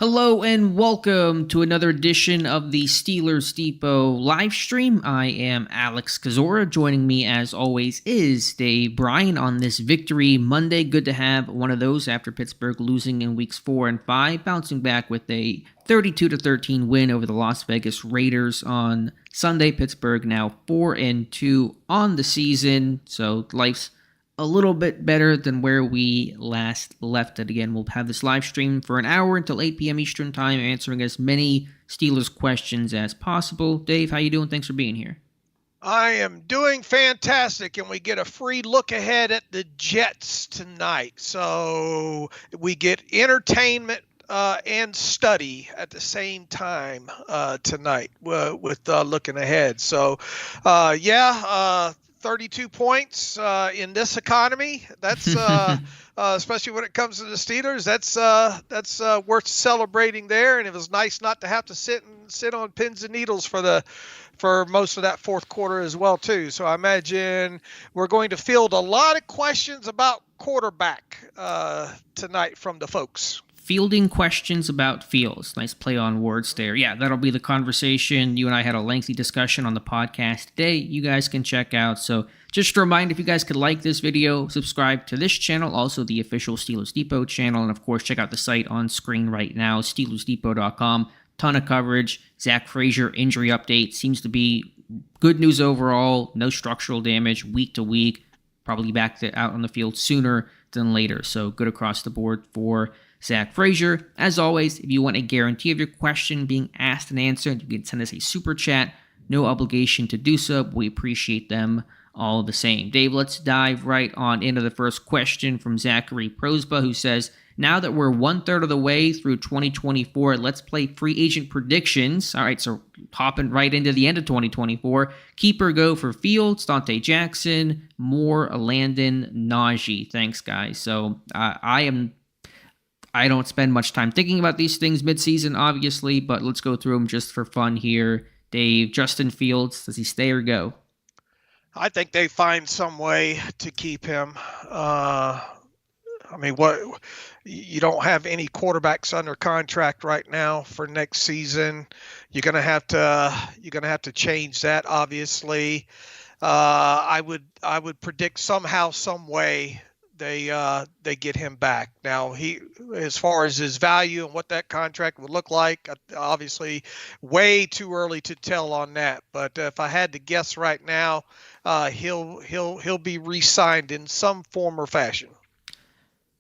Hello and welcome to another edition of the Steelers Depot live stream. I am Alex Kozora. Joining me as always is Dave Bryan on this Victory Monday. Good to have one of those after Pittsburgh losing in weeks 4 and 5, bouncing back with a 32-13 win over the Las Vegas Raiders on Sunday. Pittsburgh now 4-2 on the season, so life's a little bit better than where we last left it. Again, we'll have this live stream for an hour until 8 p.m. Eastern Time, answering as many Steelers questions as possible. Dave, how you doing? Thanks for being here. I am doing fantastic, and we get a free look ahead at the Jets tonight. So we get entertainment and study at the same time tonight with looking ahead. So, 32 points in this economy. That's especially when it comes to the Steelers. That's worth celebrating there. And it was nice not to have to sit on pins and needles for most of that fourth quarter as well too. So I imagine we're going to field a lot of questions about quarterback tonight from the folks. Fielding questions about Fields. Nice play on words there. Yeah, that'll be the conversation. You and I had a lengthy discussion on the podcast today. You guys can check out. So just a reminder, if you guys could like this video, subscribe to this channel, also the official Steelers Depot channel, and of course, check out the site on screen right now, SteelersDepot.com. Ton of coverage. Zach Frazier injury update seems to be good news overall. No structural damage week to week. Probably back out on the field sooner than later. So good across the board for Zach Frazier. As always, if you want a guarantee of your question being asked and answered, you can send us a super chat. No obligation to do so, but we appreciate them all the same. Dave, let's dive right on into the first question from Zachary Prosba, who says, now that we're 1/3 of the way through 2024, let's play free agent predictions. All right, so hopping right into the end of 2024. Keep or go for Fields, Dante Jackson, Moore, Landon, Najee. Thanks, guys. So I don't spend much time thinking about these things midseason, obviously, but let's go through them just for fun here. Dave, Justin Fields, does he stay or go? I think they find some way to keep him. You don't have any quarterbacks under contract right now for next season. You're gonna have to change that, obviously. I would predict somehow, some way they get him back. Now, as far as his value and what that contract would look like, obviously way too early to tell on that. But if I had to guess right now, he'll be re-signed in some form or fashion.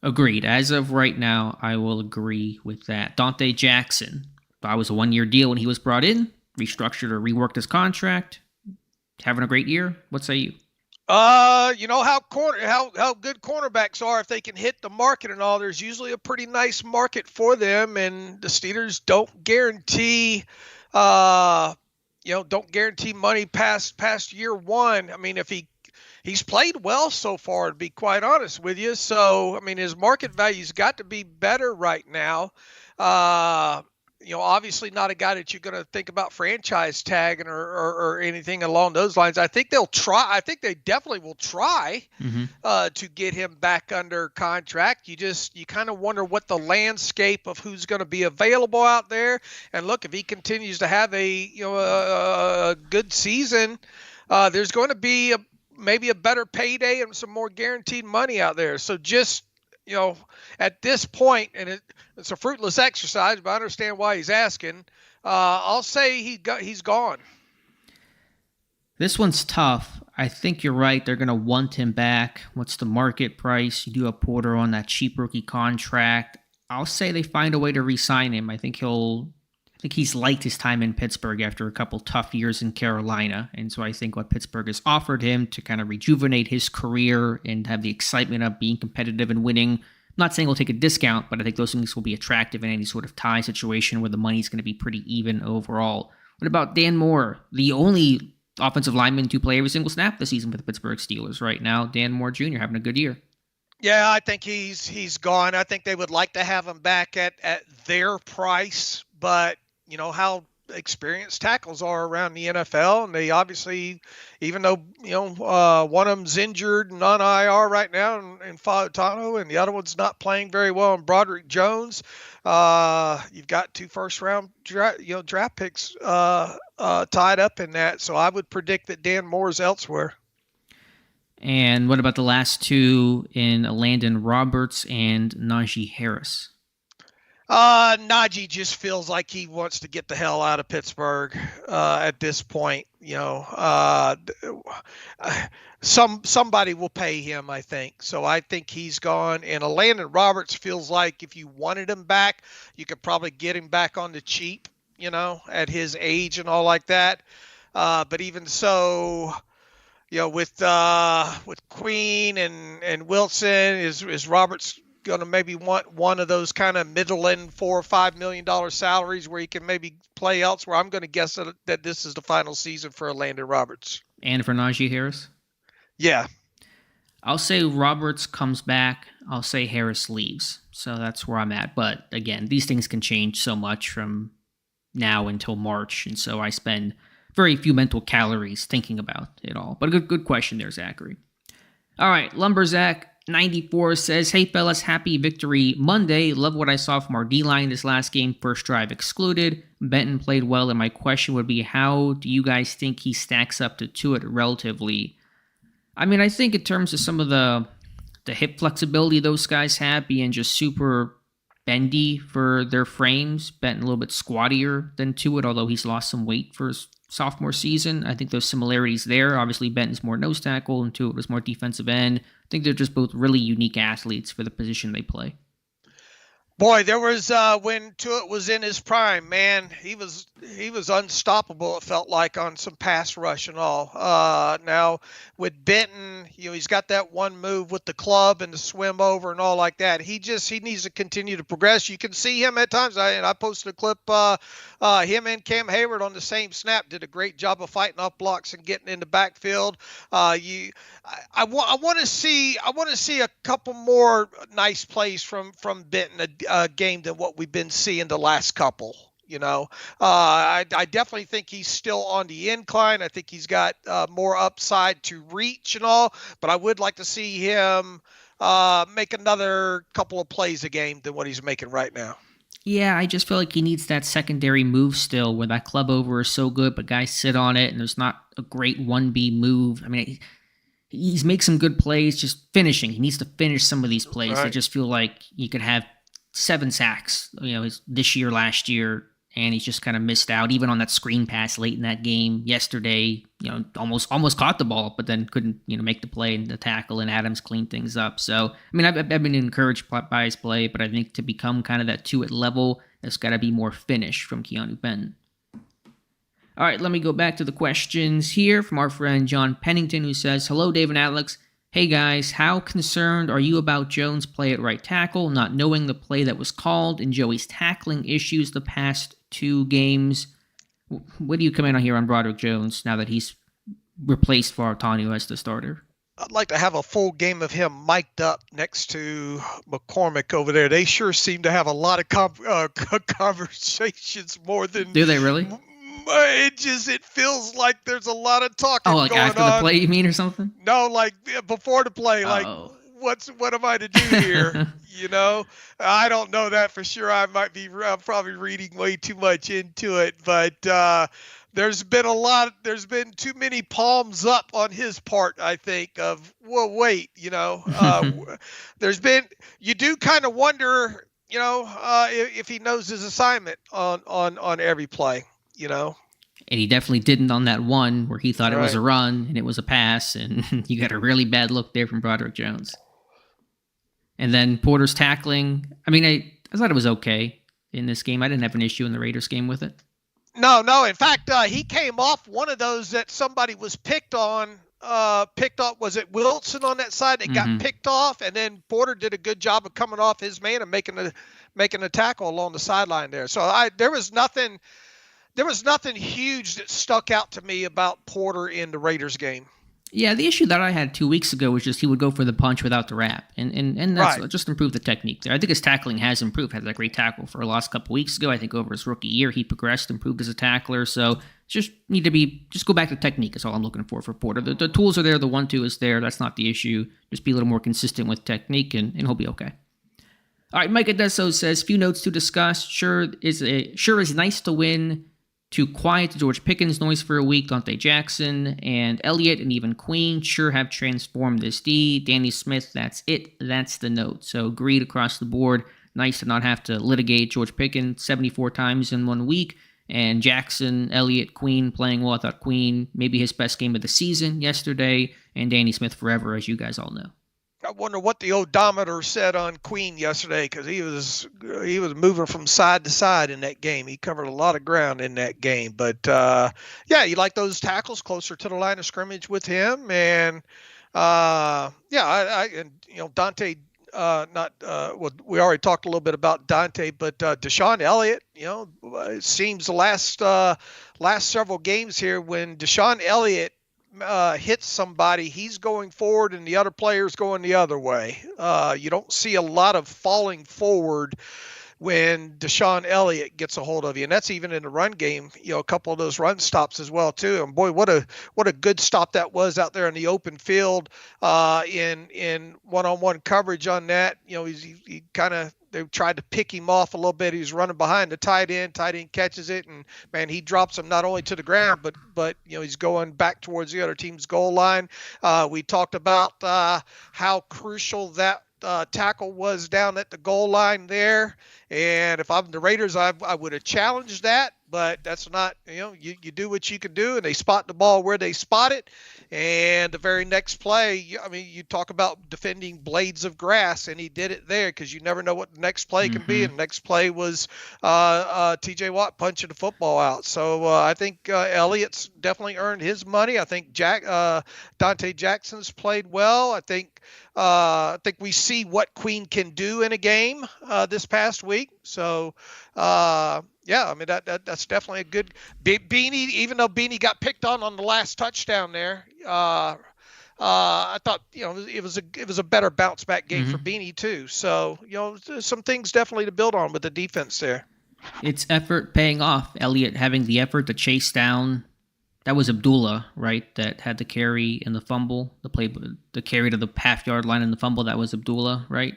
Agreed. As of right now, I will agree with that. Dante Jackson, that was a 1-year deal when he was brought in, restructured or reworked his contract. Having a great year. What say you? You know how good cornerbacks are. If they can hit the market and all, there's usually a pretty nice market for them. And the Steelers don't guarantee, don't guarantee money past year one. I mean, if he's played well so far, to be quite honest with you. So, I mean, his market value's got to be better right now. Obviously not a guy that you're going to think about franchise tagging or anything along those lines. I think they'll try. I think they definitely will try to get him back under contract. You kind of wonder what the landscape of who's going to be available out there. And look, if he continues to have a good season, there's going to be maybe a better payday and some more guaranteed money out there. So just, at this point, and it's a fruitless exercise, but I understand why he's asking. I'll say he's gone. This one's tough. I think you're right. They're going to want him back. What's the market price? You do have Porter on that cheap rookie contract. I'll say they find a way to re-sign him. I think he's liked his time in Pittsburgh after a couple tough years in Carolina. And so I think what Pittsburgh has offered him to kind of rejuvenate his career and have the excitement of being competitive and winning. I'm not saying he'll take a discount, but I think those things will be attractive in any sort of tie situation where the money's going to be pretty even overall. What about Dan Moore, the only offensive lineman to play every single snap this season for the Pittsburgh Steelers right now? Dan Moore Jr. having a good year. Yeah, I think he's gone. I think they would like to have him back at their price, but how experienced tackles are around the NFL, and they obviously, even though one of them's injured and on IR right now, in Fautano, and the other one's not playing very well, and Broderick Jones, you've got 2 first-round draft picks tied up in that. So I would predict that Dan Moore's elsewhere. And what about the last 2 in Landon Roberts and Najee Harris? Najee just feels like he wants to get the hell out of Pittsburgh at this point. Somebody will pay him, I think. So I think he's gone. And Landon Roberts feels like if you wanted him back, you could probably get him back on the cheap, at his age and all like that. But even so, with Queen and Wilson, is Roberts going to maybe want one of those kind of middle end $4 or $5 million salaries where he can maybe play elsewhere? I'm going to guess that this is the final season for Landon Roberts. And for Najee Harris? Yeah. I'll say Roberts comes back. I'll say Harris leaves. So that's where I'm at. But again, these things can change so much from now until March. And so I spend very few mental calories thinking about it all. But a good question there, Zachary. All right, Lumberzack 94 says, "Hey fellas, happy victory Monday. Love what I saw from our D-line this last game. First drive excluded. Benton played well, and my question would be, how do you guys think he stacks up to Tuitt relatively?" I mean, I think in terms of some of the hip flexibility those guys have, being just super bendy for their frames, Benton a little bit squattier than Tuitt, although he's lost some weight for his sophomore season. I think those similarities there. Obviously, Benton's more nose tackle, and Tuitt was more defensive end. I think they're just both really unique athletes for the position they play. Boy, there was when Tuitt was in his prime, man, he was unstoppable, it felt like, on some pass rush and all. Now with Benton, he's got that one move with the club and the swim over and all like that. He needs to continue to progress. You can see him at times. I posted a clip, him and Cam Hayward on the same snap did a great job of fighting off blocks and getting in the backfield. I want to see a couple more nice plays from Benton a game than what we've been seeing the last couple. I definitely think he's still on the incline. I think he's got more upside to reach and all, but I would like to see him make another couple of plays a game than what he's making right now. Yeah, I just feel like he needs that secondary move still, where that club over is so good, but guys sit on it, and there's not a great 1B move. I mean, he's made some good plays, just finishing. He needs to finish some of these plays. Right. I just feel like you could have 7 sacks, this year, last year, and he's just kind of missed out. Even on that screen pass late in that game yesterday, almost caught the ball, but then couldn't, make the play and the tackle, and Adams cleaned things up. So, I mean, I've been encouraged by his play, but I think to become kind of that Tuitt level, there's got to be more finish from Keanu Benton. All right, let me go back to the questions here from our friend John Pennington, who says, "Hello, Dave and Alex. Hey guys, how concerned are you about Jones' play at right tackle, not knowing the play that was called, and Joey's tackling issues the past 2 games? What do you comment on here on Broderick Jones now that he's replaced Fautanu as the starter?" I'd like to have a full game of him mic'd up next to McCormick over there. They sure seem to have a lot of conversations more than... Do they really? It feels like there's a lot of talking going on. Oh, like after the play, you mean, or something? No, like before the play, like what am I to do here? I don't know that for sure. I'm probably reading way too much into it, but there's been too many palms up on his part, I think, of, well, wait, you do kind of wonder, if he knows his assignment on every play. And he definitely didn't on that one where he thought it was a run and it was a pass, and you got a really bad look there from Broderick Jones. And then Porter's tackling. I mean, I thought it was okay in this game. I didn't have an issue in the Raiders game with it. No. In fact, he came off one of those that somebody was picked off. Was it Wilson on that side that got picked off? And then Porter did a good job of coming off his man and making a tackle along the sideline there. So there was nothing huge that stuck out to me about Porter in the Raiders game. Yeah, the issue that I had 2 weeks ago was just he would go for the punch without the wrap, and that's Right. just improved the technique there. I think his tackling has improved. Had that great tackle for the last couple weeks ago. I think over his rookie year he progressed, improved as a tackler. So just go back to technique is all I'm looking for Porter. The tools are there, the 1-2 is there. That's not the issue. Just be a little more consistent with technique, and he'll be okay. All right, Mike Adesso says, few notes to discuss. Sure is nice to win. Too quiet to George Pickens noise for a week. Dante Jackson and Elliott and even Queen sure have transformed this D. Danny Smith, that's it. That's the note. So agreed across the board. Nice to not have to litigate George Pickens 74 times in 1 week. And Jackson, Elliott, Queen playing well. I thought Queen maybe his best game of the season yesterday. And Danny Smith forever, as you guys all know. I wonder what the odometer said on Queen yesterday, because he was moving from side to side in that game. He covered a lot of ground in that game. But yeah, you like those tackles closer to the line of scrimmage with him, and Dante. We already talked a little bit about Dante, but Deshaun Elliott. It seems the last several games here when Deshaun Elliott hits somebody, he's going forward and the other player's going the other way. You don't see a lot of falling forward when Deshaun Elliott gets a hold of you, and that's even in the run game. A couple of those run stops as well too. And boy, what a good stop that was out there in the open field in one-on-one coverage on that. He kind of. They tried to pick him off a little bit. He's running behind the tight end. Tight end catches it, and man, he drops him not only to the ground, but he's going back towards the other team's goal line. We talked about how crucial that tackle was down at the goal line there. And if I'm the Raiders, I would have challenged that, but that's not, you do what you can do, and they spot the ball where they spot it. And the very next play, you talk about defending blades of grass, and he did it there because you never know what the next play can be. And the next play was T.J. Watt punching the football out. So I think Elliott's definitely earned his money. I think Dante Jackson's played well. I think we see what Queen can do in a game this past week. So, that's definitely a good Beanie. Even though Beanie got picked on the last touchdown there, I thought it was a better bounce back game for Beanie too. So some things definitely to build on with the defense there. It's effort paying off. Elliott having the effort to chase down. That was Abdullah, right? That had the carry and the fumble, the carry to the half-yard line and the fumble. That was Abdullah, right?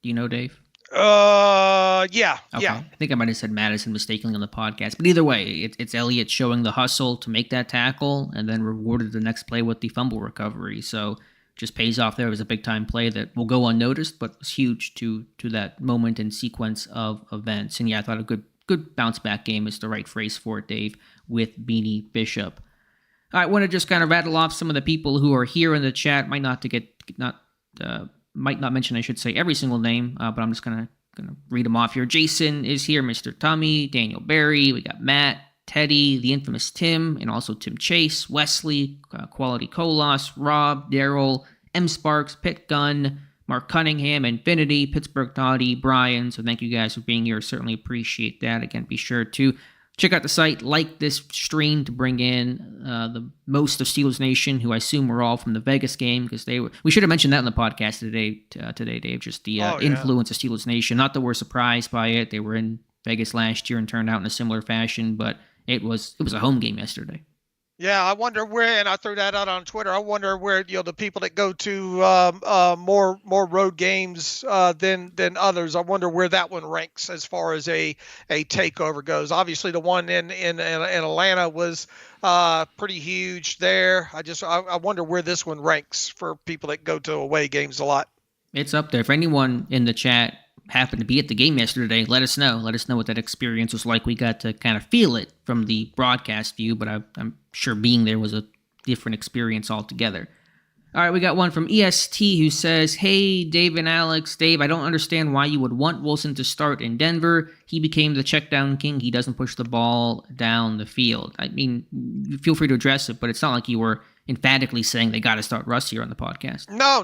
Do you know, Dave? Yeah. Okay. Yeah. I think I might have said Madison mistakenly on the podcast, but either way, it's Elliott showing the hustle to make that tackle and then rewarded the next play with the fumble recovery. So just pays off there. It was a big-time play that will go unnoticed, but was huge to that moment and sequence of events. And yeah, I thought a good bounce-back game is the right phrase for it, Dave, with Beanie Bishop. All right, I want to just kind of rattle off some of the people who are here in the chat. Might not mention, I should say, every single name, but I'm just gonna read them off here. Jason is here, Mr. Tummy, Daniel Barry, we got Matt, Teddy, the infamous Tim, and also Tim Chase, Wesley, Quality Colas, Rob, Daryl, M. Sparks, Pit Gun, Mark Cunningham, Infinity, Pittsburgh Toddy, Bryan. So thank you guys for being here. Certainly appreciate that. Again, be sure to check out the site, like this stream to bring in the most of Steelers Nation, who I assume were all from the Vegas game, because we should have mentioned that in the podcast today, Dave, just the influence of Steelers Nation. Not that we're surprised by it. They were in Vegas last year and turned out in a similar fashion, but it was a home game yesterday. Yeah, I wonder where, and I threw that out on Twitter. I wonder where the people that go to more road games than others. I wonder where that one ranks as far as a takeover goes. Obviously, the one in Atlanta was pretty huge there. I wonder where this one ranks for people that go to away games a lot. It's up there. For anyone in the chat happened to be at the game yesterday, let us know. Let us know what that experience was like. We got to kind of feel it from the broadcast view, but I'm sure being there was a different experience altogether. All right, we got one from EST who says, "Hey, Dave and Alex. Dave, I don't understand why you would want Wilson to start in Denver. He became the check down king. He doesn't push the ball down the field." I mean, feel free to address it, but it's not like you were emphatically saying they got to start Russ here on the podcast. No.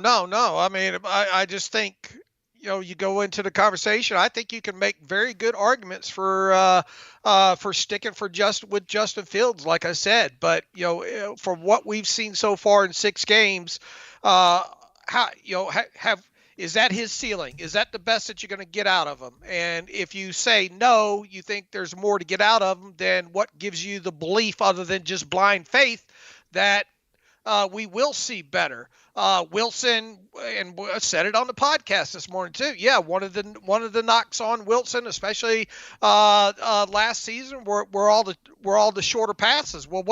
I mean, I just think, you go into the conversation, I think you can make very good arguments for sticking with Justin Fields, like I said. But from what we've seen so far in 6 games, is that his ceiling? Is that the best that you're going to get out of him? And if you say no, you think there's more to get out of him, then what gives you the belief, other than just blind faith, that we will see better? Wilson, and I said it on the podcast this morning too. Yeah, one of the knocks on Wilson, especially last season, were all the shorter passes. Well,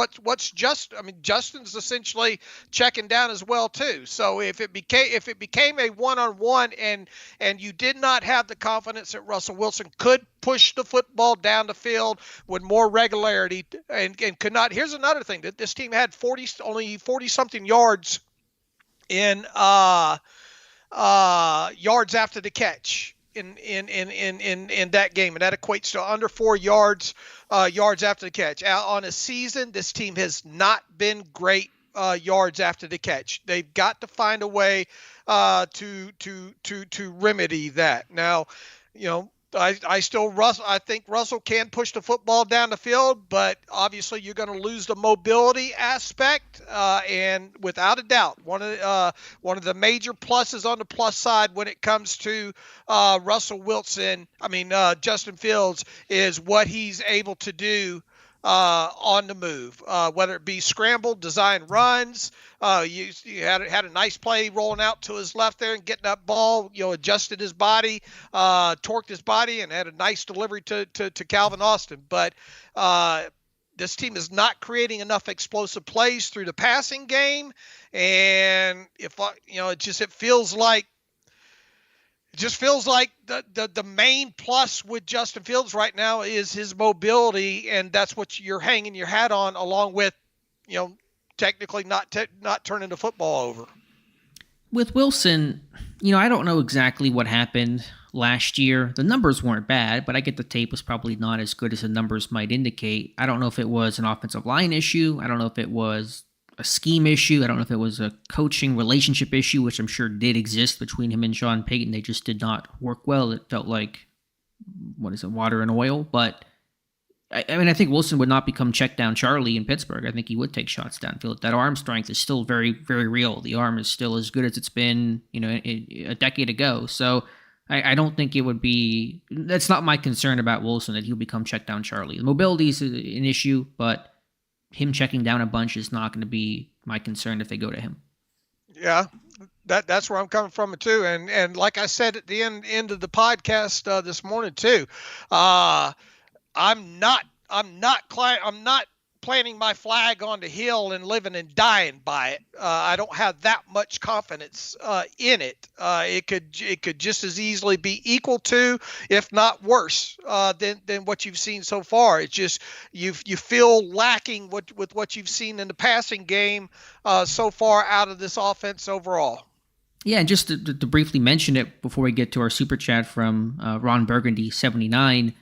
Justin's essentially checking down as well too. So if it became a one-on-one, and you did not have the confidence that Russell Wilson could push the football down the field with more regularity, and could not. Here's another thing, that this team had only 40 something yards in yards after the catch in that game, and that equates to under 4 yards after the catch. On a season, this team has not been great yards after the catch. They've got to find a way to remedy that. Now, I think Russell can push the football down the field, but obviously you're going to lose the mobility aspect. And without a doubt, one of the major pluses on the plus side when it comes to Justin Fields, is what he's able to do on the move, whether it be scramble, design runs. You had a nice play rolling out to his left there and getting that ball, adjusted his body, torqued his body, and had a nice delivery to Calvin Austin. But this team is not creating enough explosive plays through the passing game. And it feels like the main plus with Justin Fields right now is his mobility, and that's what you're hanging your hat on, along with, technically not turning the football over. With Wilson, I don't know exactly what happened last year. The numbers weren't bad, but I get the tape was probably not as good as the numbers might indicate. I don't know if it was an offensive line issue. I don't know if it was a scheme issue. I don't know if it was a coaching relationship issue, which I'm sure did exist between him and Sean Payton. They just did not work well. It felt like, water and oil. But I think Wilson would not become check down Charlie in Pittsburgh. I think he would take shots downfield. That arm strength is still very, very real. The arm is still as good as it's been, a decade ago. So I don't think it would be. That's not my concern about Wilson, that he'll become check down Charlie. The mobility is an issue, but him checking down a bunch is not going to be my concern if they go to him. Yeah, that's where I'm coming from too. And like I said at the end of the podcast this morning too, I'm not planting my flag on the hill and living and dying by it. I don't have that much confidence in it. It could just as easily be equal to, if not worse, than what you've seen so far. It's just you feel lacking with what you've seen in the passing game so far out of this offense overall. Yeah, and just to briefly mention it before we get to our super chat from Ron Burgundy 79.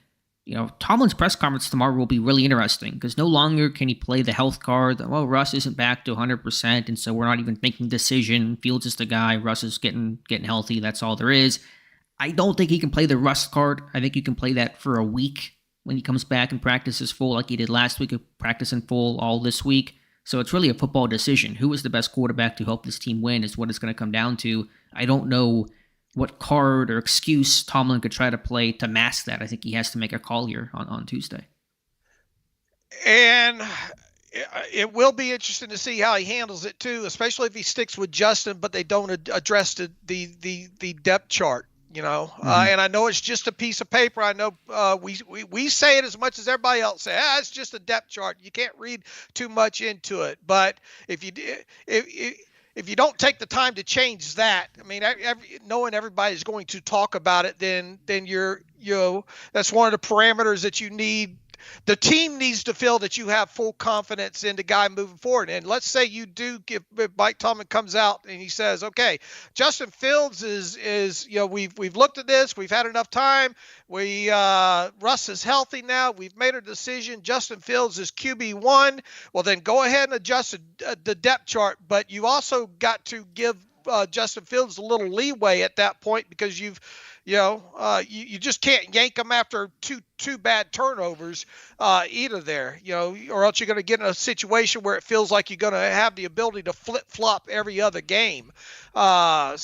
Tomlin's press conference tomorrow will be really interesting, because no longer can he play the health card. Well, Russ isn't back to 100%, and so we're not even making decision. Fields is the guy. Russ is getting healthy. That's all there is. I don't think he can play the Russ card. I think you can play that for a week when he comes back and practices full, like he did last week, practicing full all this week. So it's really a football decision. Who is the best quarterback to help this team win is what it's going to come down to. I don't know what card or excuse Tomlin could try to play to mask that. I think he has to make a call here on Tuesday. And it will be interesting to see how he handles it too, especially if he sticks with Justin, but they don't address the depth chart, Mm-hmm. And I know it's just a piece of paper. I know we say it as much as everybody else says. It's just a depth chart. You can't read too much into it. But if you don't take the time to change that, knowing everybody's going to talk about it, then that's one of the parameters that you need. The team needs to feel that you have full confidence in the guy moving forward. And let's say you do if Mike Tomlin comes out and he says, okay, Justin Fields is we've looked at this. We've had enough time. Russ is healthy now. We've made a decision. Justin Fields is QB1. Well, then go ahead and adjust the depth chart. But you also got to give Justin Fields a little leeway at that point, because you just can't yank him after two bad turnovers either there, or else you're going to get in a situation where it feels like you're going to have the ability to flip-flop every other game. And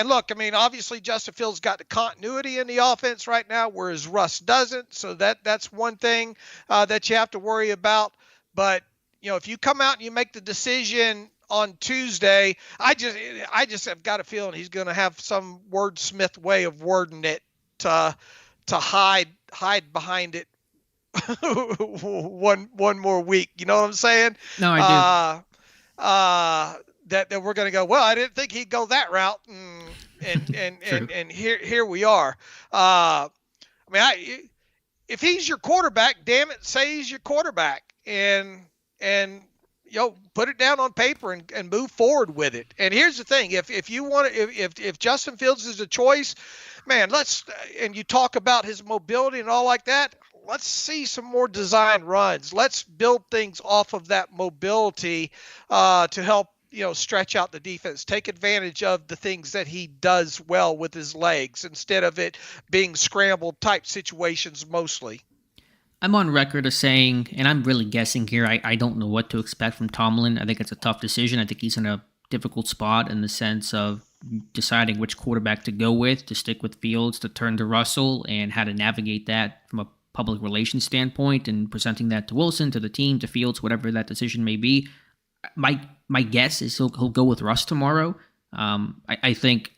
look, I mean, obviously Justin Fields got the continuity in the offense right now, whereas Russ doesn't. So that's one thing that you have to worry about. But, if you come out and you make the decision on Tuesday, I just have got a feeling he's going to have some wordsmith way of wording it to hide behind it one more week. You know what I'm saying? No, I do. That we're going to go, well, I didn't think he'd go that route, and here we are. If he's your quarterback, damn it, say he's your quarterback, and put it down on paper and move forward with it. And here's the thing: if you want to, if Justin Fields is a choice, man, and you talk about his mobility and all like that, let's see some more design runs. Let's build things off of that mobility to help stretch out the defense, take advantage of the things that he does well with his legs, instead of it being scrambled type situations mostly. I'm on record as saying, and I'm really guessing here, I don't know what to expect from Tomlin. I think it's a tough decision. I think he's in a difficult spot in the sense of deciding which quarterback to go with, to stick with Fields, to turn to Russell, and how to navigate that from a public relations standpoint, and presenting that to Wilson, to the team, to Fields, whatever that decision may be. My guess is he'll go with Russ tomorrow. I think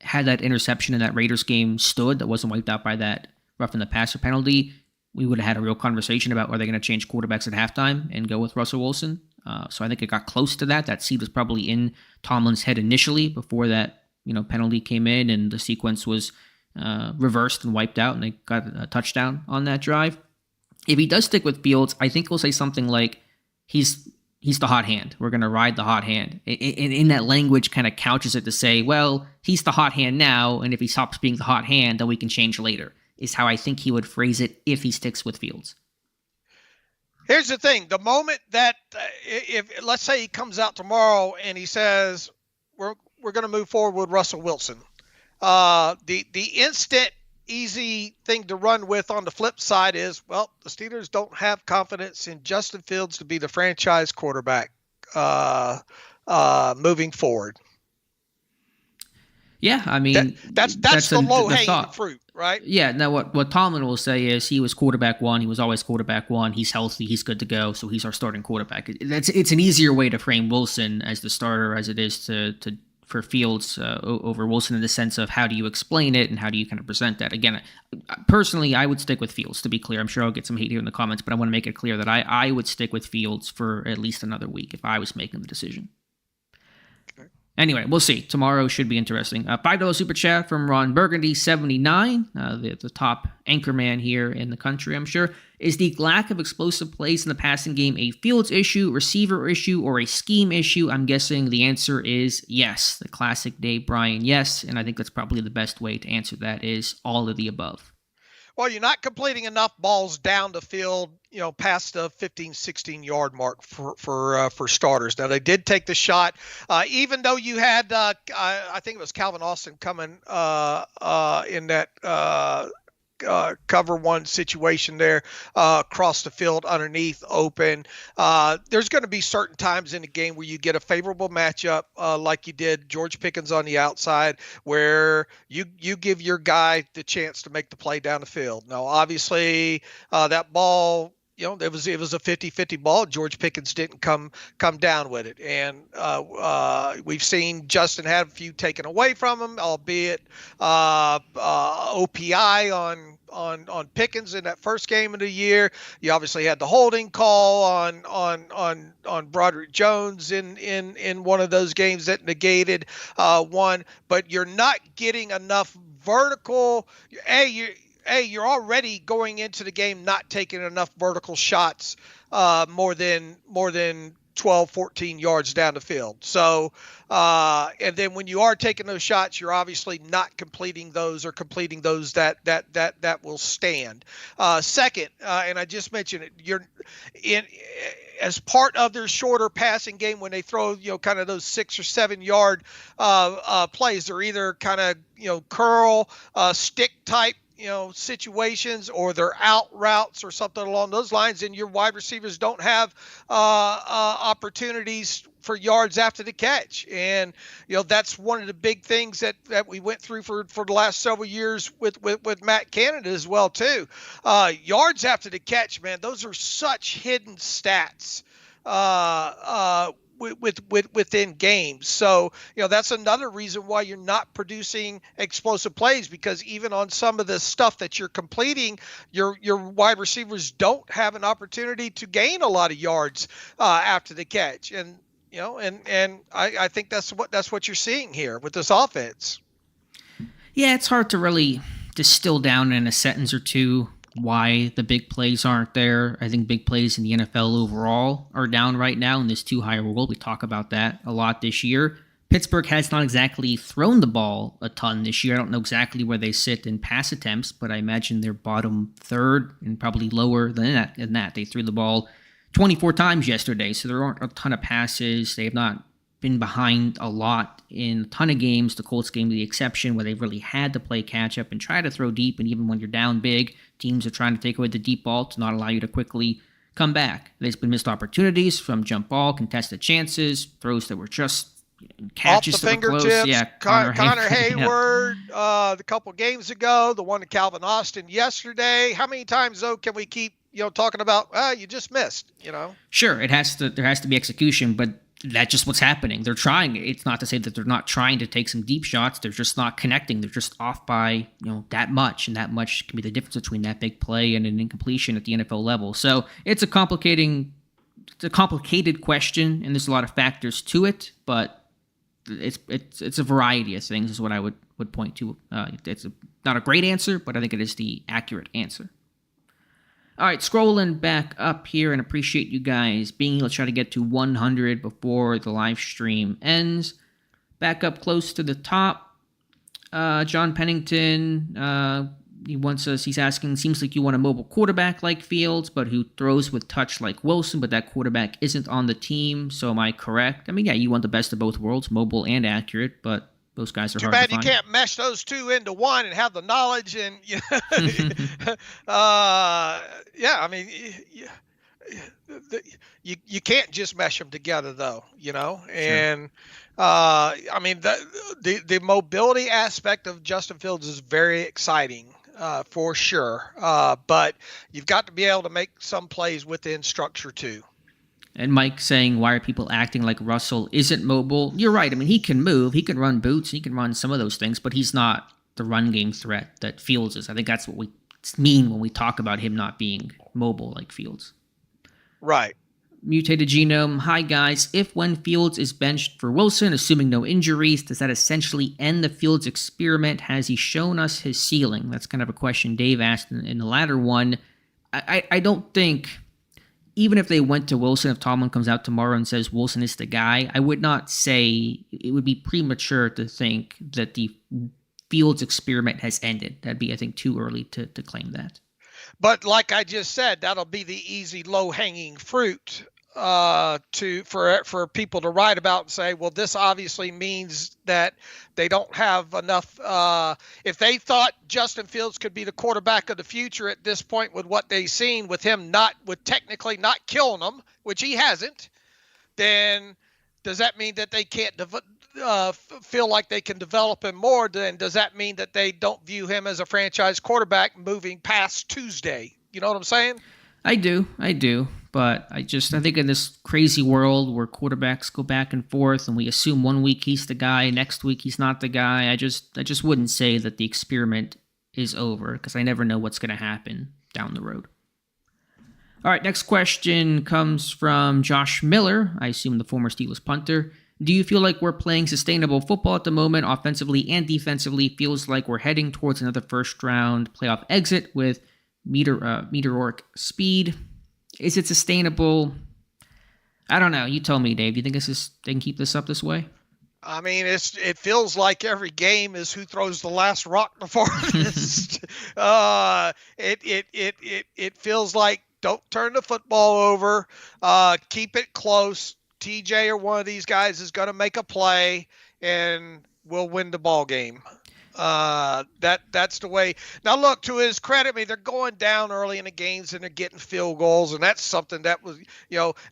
had that interception in that Raiders game stood, that wasn't wiped out by that roughing the passer penalty, we would have had a real conversation about are they going to change quarterbacks at halftime and go with Russell Wilson. So I think it got close to that. That seed was probably in Tomlin's head initially before that penalty came in and the sequence was reversed and wiped out, and they got a touchdown on that drive. If he does stick with Fields, I think he'll say something like he's the hot hand. We're going to ride the hot hand. And in that language kind of couches it to say, well, he's the hot hand now, and if he stops being the hot hand, then we can change later, is how I think he would phrase it if he sticks with Fields. Here's the thing. The moment that, if let's say he comes out tomorrow and he says, we're going to move forward with Russell Wilson, the instant easy thing to run with on the flip side is, well, the Steelers don't have confidence in Justin Fields to be the franchise quarterback moving forward. Yeah, I mean, that's the low-hanging fruit, right? Yeah, now what Tomlin will say is he was quarterback one, he was always quarterback one, he's healthy, he's good to go, so he's our starting quarterback. It's an easier way to frame Wilson as the starter as it is for Fields over Wilson, in the sense of how do you explain it and how do you kind of present that. Again, personally, I would stick with Fields, to be clear. I'm sure I'll get some hate here in the comments, but I want to make it clear that I would stick with Fields for at least another week if I was making the decision. Anyway, we'll see. Tomorrow should be interesting. $5 super chat from Ron Burgundy, 79, the top anchor man here in the country, I'm sure. Is the lack of explosive plays in the passing game a Fields issue, receiver issue, or a scheme issue? I'm guessing the answer is yes. The classic Dave Bryan, yes. And I think that's probably the best way to answer that, is all of the above. Well, you're not completing enough balls down the field, past the 15, 16-yard mark for starters. Now, they did take the shot, even though you had, I think it was Calvin Austin coming in that cover one situation there, across the field underneath open. There's going to be certain times in the game where you get a favorable matchup, like you did George Pickens on the outside, where you give your guy the chance to make the play down the field. Now, obviously, that ball, it was a 50-50 ball. George Pickens didn't come down with it. And we've seen Justin have a few taken away from him, albeit OPI on Pickens in that first game of the year. You obviously had the holding call on Broderick Jones in one of those games that negated one. But you're not getting enough vertical. You're already going into the game not taking enough vertical shots more than 12, 14 yards down the field. So, and then when you are taking those shots, you're obviously not completing those, or completing those that will stand. Second, and I just mentioned it, you're in as part of their shorter passing game, when they throw, kind of those 6 or 7 yard plays, they're either kind of, curl, stick type, situations, or they're out routes or something along those lines, and your wide receivers don't have opportunities for yards after the catch. And that's one of the big things that we went through for the last several years with Matt Canada as well too. Yards after the catch, man, those are such hidden stats within games. So, that's another reason why you're not producing explosive plays, because even on some of the stuff that you're completing, your wide receivers don't have an opportunity to gain a lot of yards after the catch. And I think that's what you're seeing here with this offense. Yeah, it's hard to really distill down in a sentence or two why the big plays aren't there. I think big plays in the NFL overall are down right now in this too high world. We talk about that a lot this year. Pittsburgh has not exactly thrown the ball a ton this year. I don't know exactly where they sit in pass attempts, but I imagine they're bottom third and probably lower than that. They threw the ball 24 times yesterday, so there aren't a ton of passes. They have not been behind a lot in a ton of games. The Colts game, the exception, where they really had to play catch up and try to throw deep. And even when you're down big, teams are trying to take away the deep ball to not allow you to quickly come back. There's been missed opportunities from jump ball, contested chances, throws that were just catches off the that were fingertips. close. Yeah, Connor Hayward, a couple games ago, the one to Calvin Austin yesterday. How many times though can we keep talking about you just missed? Sure, there has to be execution, but that's just what's happening. They're trying. It's not to say that they're not trying to take some deep shots. They're just not connecting. They're just off by that much, and that much can be the difference between that big play and an incompletion at the NFL level. So it's a complicated question, and there's a lot of factors to it. But it's a variety of things is what I would point to. It's not a great answer, but I think it is the accurate answer. All right, scrolling back up here, and appreciate you guys being able to try to get to 100 before the live stream ends. Back up close to the top, John Pennington, he's asking, seems like you want a mobile quarterback like Fields, but who throws with touch like Wilson, but that quarterback isn't on the team, so am I correct? I mean, yeah, you want the best of both worlds, mobile and accurate, but those guys are hard to find. Too bad you can't mesh those two into one and have the knowledge and I mean, you can't just mesh them together though, and I mean the mobility aspect of Justin Fields is very exciting for sure, but you've got to be able to make some plays within structure too. And Mike saying, why are people acting like Russell isn't mobile? You're right. I mean, he can move. He can run boots. He can run some of those things, but he's not the run game threat that Fields is. I think that's what we mean when we talk about him not being mobile like Fields. Right. Mutated Genome. Hi, guys. If when Fields is benched for Wilson, assuming no injuries, does that essentially end the Fields experiment? Has he shown us his ceiling? That's kind of a question Dave asked in the latter one. I don't think... Even if they went to Wilson, if Tomlin comes out tomorrow and says Wilson is the guy, I would not say it would be premature to think that the Fields experiment has ended. That'd be, I think, too early to claim that. But like I just said, that'll be the easy, low-hanging fruit for people to write about and say, well, this obviously means that they don't have enough. If they thought Justin Fields could be the quarterback of the future at this point with what they've seen with him technically not killing them, which he hasn't, then does that mean that they can't feel like they can develop him more? Then does that mean that they don't view him as a franchise quarterback moving past Tuesday? You know what I'm saying? I do. But I think in this crazy world where quarterbacks go back and forth and we assume 1 week he's the guy, next week he's not the guy, I just wouldn't say that the experiment is over because I never know what's going to happen down the road. All right, next question comes from Josh Miller, I assume the former Steelers punter. Do you feel like we're playing sustainable football at the moment, offensively and defensively? Feels like we're heading towards another first-round playoff exit with meteoric speed. Is it sustainable? I don't know. You tell me, Dave. Do you think they can keep this up this way? I mean, it feels like every game is who throws the last rock the farthest. It feels like don't turn the football over. Keep it close. TJ or one of these guys is going to make a play, and we'll win the ball game. That's the way. Now look, to his credit, I mean, they're going down early in the games and they're getting field goals, and that's something that was,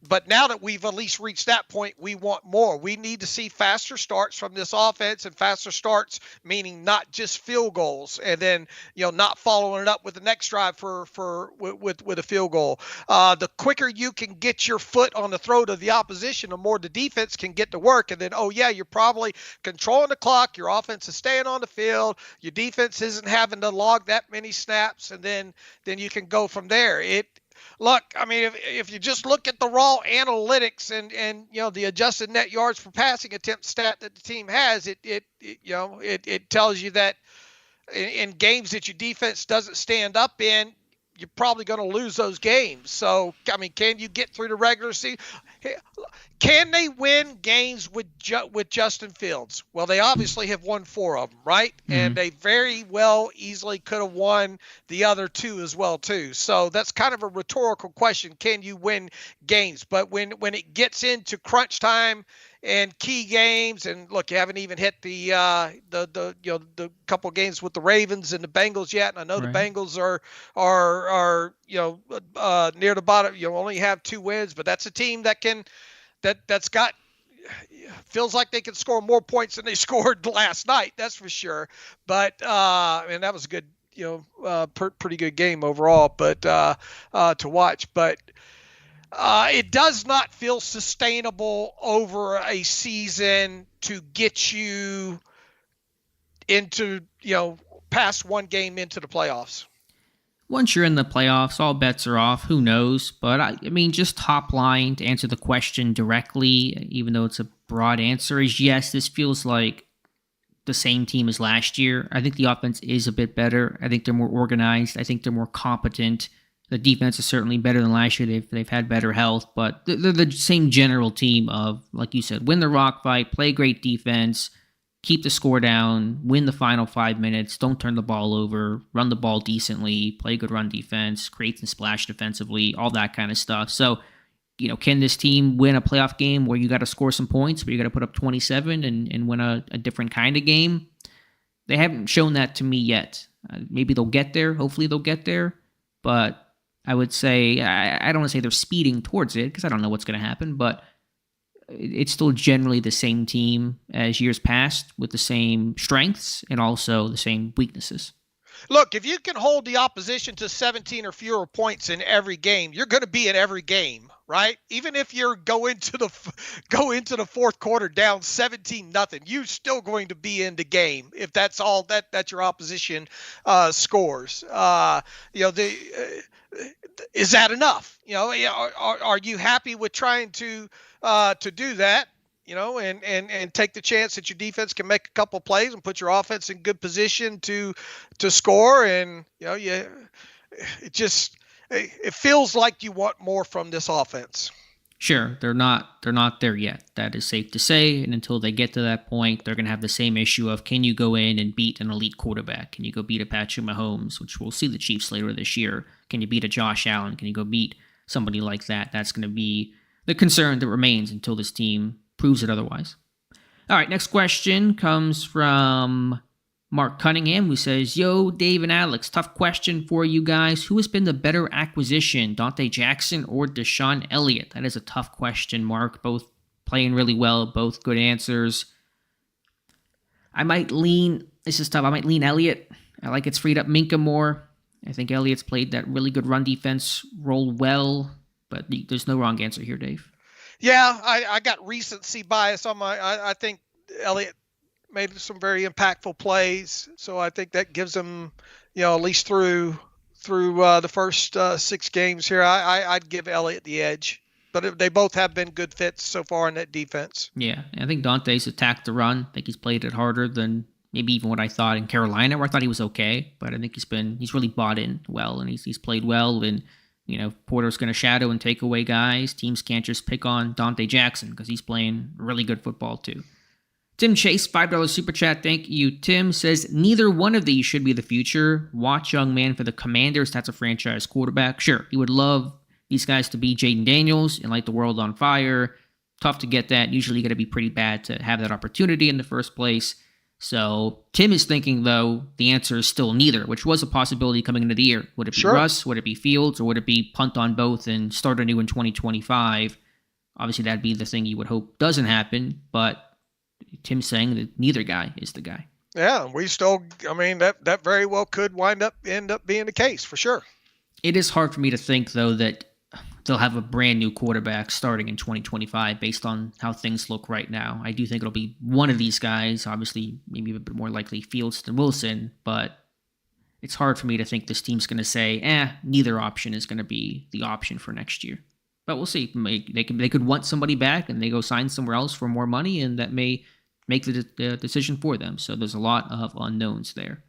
but now that we've at least reached that point, we want more. We need to see faster starts from this offense, and faster starts meaning not just field goals, and then not following it up with the next drive with a field goal. The quicker you can get your foot on the throat of the opposition, the more the defense can get to work, and then you're probably controlling the clock. Your offense is staying on the field. Your defense isn't having to log that many snaps, and then you can go from there. Look, I mean, if you just look at the raw analytics and the adjusted net yards per passing attempt stat that the team has, it tells you that in games that your defense doesn't stand up in, you're probably going to lose those games. So, I mean, can you get through the regular season? Can they win games with Justin Fields? Well, they obviously have won 4 of them, right? Mm-hmm. And they very well easily could have won the other 2 as well, too. So that's kind of a rhetorical question. Can you win games? But when it gets into crunch time and key games, and look, you haven't even hit the couple of games with the Ravens and the Bengals yet. And I know the Bengals are near the bottom. You only have 2 wins, but that's a team that's got feels like they can score more points than they scored last night. That's for sure. But and that was a good, pretty good game overall. But to watch, but. It does not feel sustainable over a season to get you into, past one game into the playoffs. Once you're in the playoffs, all bets are off. Who knows? But I mean, just top line to answer the question directly, even though it's a broad answer, is yes, this feels like the same team as last year. I think the offense is a bit better. I think they're more organized. I think they're more competent. The defense is certainly better than last year. They've had better health, but they're the same general team of, like you said, win the rock fight, play great defense, keep the score down, win the final 5 minutes, don't turn the ball over, run the ball decently, play good run defense, create some splash defensively, all that kind of stuff. So, can this team win a playoff game where you got to score some points, where you got to put up 27 and win a different kind of game? They haven't shown that to me yet. Maybe they'll get there. Hopefully they'll get there, but I would say, I don't want to say they're speeding towards it because I don't know what's going to happen, but it's still generally the same team as years past with the same strengths and also the same weaknesses. Look, if you can hold the opposition to 17 or fewer points in every game, you're going to be in every game, right? Even if you go into the fourth quarter down 17-0, you're still going to be in the game if that's all that your opposition scores. Is that enough? Are you happy with trying to do that? And take the chance that your defense can make a couple plays and put your offense in good position to score. And it feels like you want more from this offense. Sure, they're not there yet. That is safe to say. And until they get to that point, they're going to have the same issue of, can you go in and beat an elite quarterback? Can you go beat a Patrick Mahomes, which we'll see the Chiefs later this year? Can you beat a Josh Allen? Can you go beat somebody like that? That's going to be the concern that remains until this team proves it otherwise. All right, next question comes from Mark Cunningham, who says, "Yo, Dave and Alex, tough question for you guys. Who has been the better acquisition, Dante Jackson or Deshaun Elliott?" That is a tough question, Mark. Both playing really well, both good answers. This is tough. I might lean Elliott. I like it's freed up Minka more. I think Elliott's played that really good run defense role well, but there's no wrong answer here, Dave. Yeah, I got recency bias on I think Elliott made some very impactful plays, so I think that gives them, at least through the first 6 games here, I'd give Elliott the edge. But they both have been good fits so far in that defense. Yeah, I think Dante's attacked the run. I think he's played it harder than maybe even what I thought in Carolina, where I thought he was okay. But I think he's really bought in well, and he's played well. And Porter's going to shadow and take away guys. Teams can't just pick on Dante Jackson because he's playing really good football too. Tim Chase, $5 super chat. Thank you. Tim says, neither one of these should be the future. Watch young man for the Commanders. That's a franchise quarterback. Sure, he would love these guys to be Jaden Daniels and light the world on fire. Tough to get that. Usually you got to be pretty bad to have that opportunity in the first place. So Tim is thinking, though, the answer is still neither, which was a possibility coming into the year. Would it be Russ? Would it be Fields? Or would it be punt on both and start anew in 2025? Obviously, that'd be the thing you would hope doesn't happen, but Tim's saying that neither guy is the guy. Yeah, that very well could end up being the case for sure. It is hard for me to think, though, that they'll have a brand new quarterback starting in 2025 based on how things look right now. I do think it'll be one of these guys, obviously maybe a bit more likely Fields than Wilson, but it's hard for me to think this team's going to say, neither option is going to be the option for next year. But we'll see. They could want somebody back and they go sign somewhere else for more money, and that may make the decision for them. So there's a lot of unknowns there.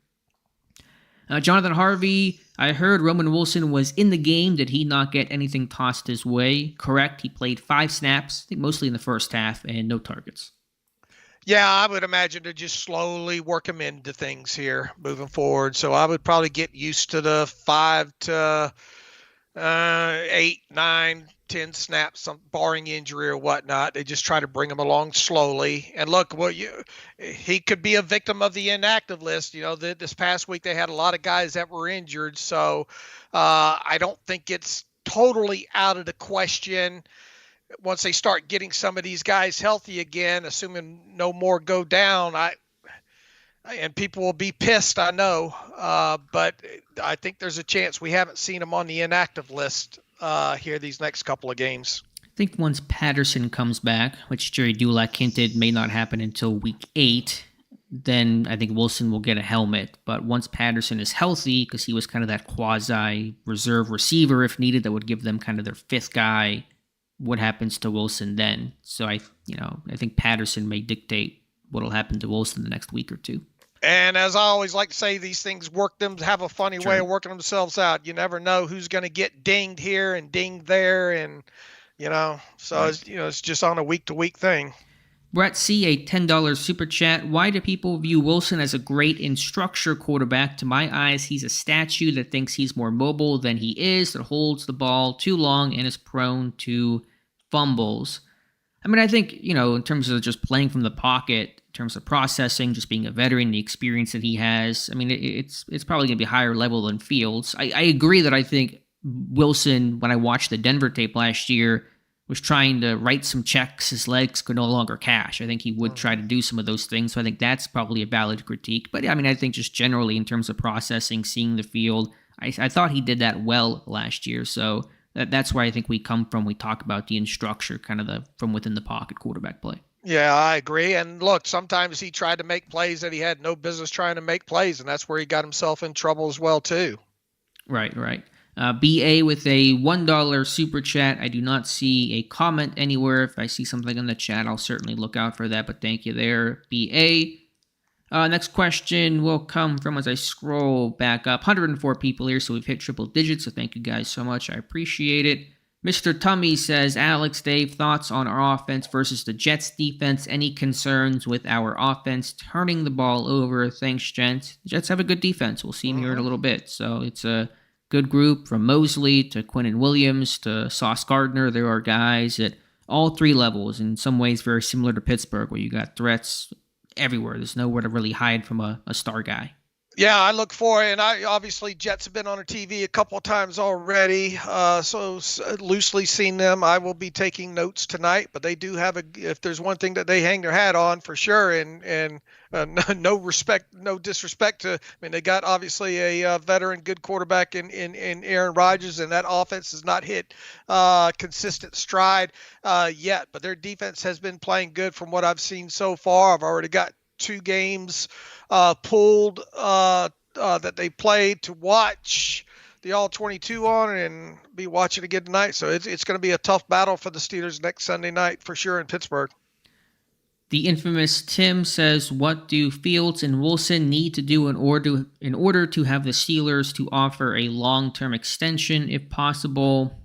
Jonathan Harvey, I heard Roman Wilson was in the game. Did he not get anything tossed his way? Correct. He played 5 snaps, I think mostly in the first half, and no targets. Yeah, I would imagine to just slowly work him into things here moving forward. So I would probably get used to the 5 to 8, 9, 10 snaps, barring injury or whatnot. They just try to bring him along slowly. And look, he could be a victim of the inactive list. This past week they had a lot of guys that were injured. So I don't think it's totally out of the question once they start getting some of these guys healthy again, assuming no more go down. And people will be pissed, I know, but I think there's a chance we haven't seen him on the inactive list here these next couple of games. I think once Patterson comes back, which Jerry Dulac hinted may not happen until week 8, then I think Wilson will get a helmet. But once Patterson is healthy, because he was kind of that quasi-reserve receiver if needed that would give them kind of their 5th guy, what happens to Wilson then? So I think Patterson may dictate what will happen to Wilson the next week or two. And as I always like to say, these things have a funny way of working themselves out. You never know who's going to get dinged here and dinged there. And, so it's just on a week-to-week thing. Brett C., a $10 super chat. Why do people view Wilson as a great in structure quarterback? To my eyes, he's a statue that thinks he's more mobile than he is, that holds the ball too long and is prone to fumbles. I think, in terms of just playing from the pocket, in terms of processing, just being a veteran, the experience that he has, it's probably going to be higher level than Fields. I agree that I think Wilson, when I watched the Denver tape last year, was trying to write some checks his legs could no longer cash. I think he would try to do some of those things, so I think that's probably a valid critique. But, I think just generally in terms of processing, seeing the field, I thought he did that well last year, so that's where I think we come from. We talk about the in structure, kind of the from within the pocket quarterback play. Yeah, I agree. And look, sometimes he tried to make plays that he had no business trying to make plays, and that's where he got himself in trouble as well, too. Right. BA with a $1 super chat. I do not see a comment anywhere. If I see something in the chat, I'll certainly look out for that, but thank you there, BA. Next question will come from, as I scroll back up, 104 people here, so we've hit triple digits, so thank you guys so much. I appreciate it. Mr. Tummy says, Alex, Dave, thoughts on our offense versus the Jets defense? Any concerns with our offense turning the ball over? Thanks, gents. The Jets have a good defense. We'll see him here in a little bit. So it's a good group from Mosley to Quinnen Williams to Sauce Gardner. There are guys at all 3 levels, in some ways very similar to Pittsburgh, where you got threats everywhere. There's nowhere to really hide from a star guy. Yeah, I look for it, and obviously Jets have been on our TV a couple of times already, so loosely seen them. I will be taking notes tonight, but they do have if there's one thing that they hang their hat on for sure, and no disrespect to, they got obviously a veteran, good quarterback in Aaron Rodgers, and that offense has not hit consistent stride yet, but their defense has been playing good from what I've seen so far. I've already got 2 games pulled that they played to watch the All-22 on and be watching again tonight. So it's going to be a tough battle for the Steelers next Sunday night for sure in Pittsburgh. The infamous Tim says, what do Fields and Wilson need to do in order to have the Steelers to offer a long-term extension if possible?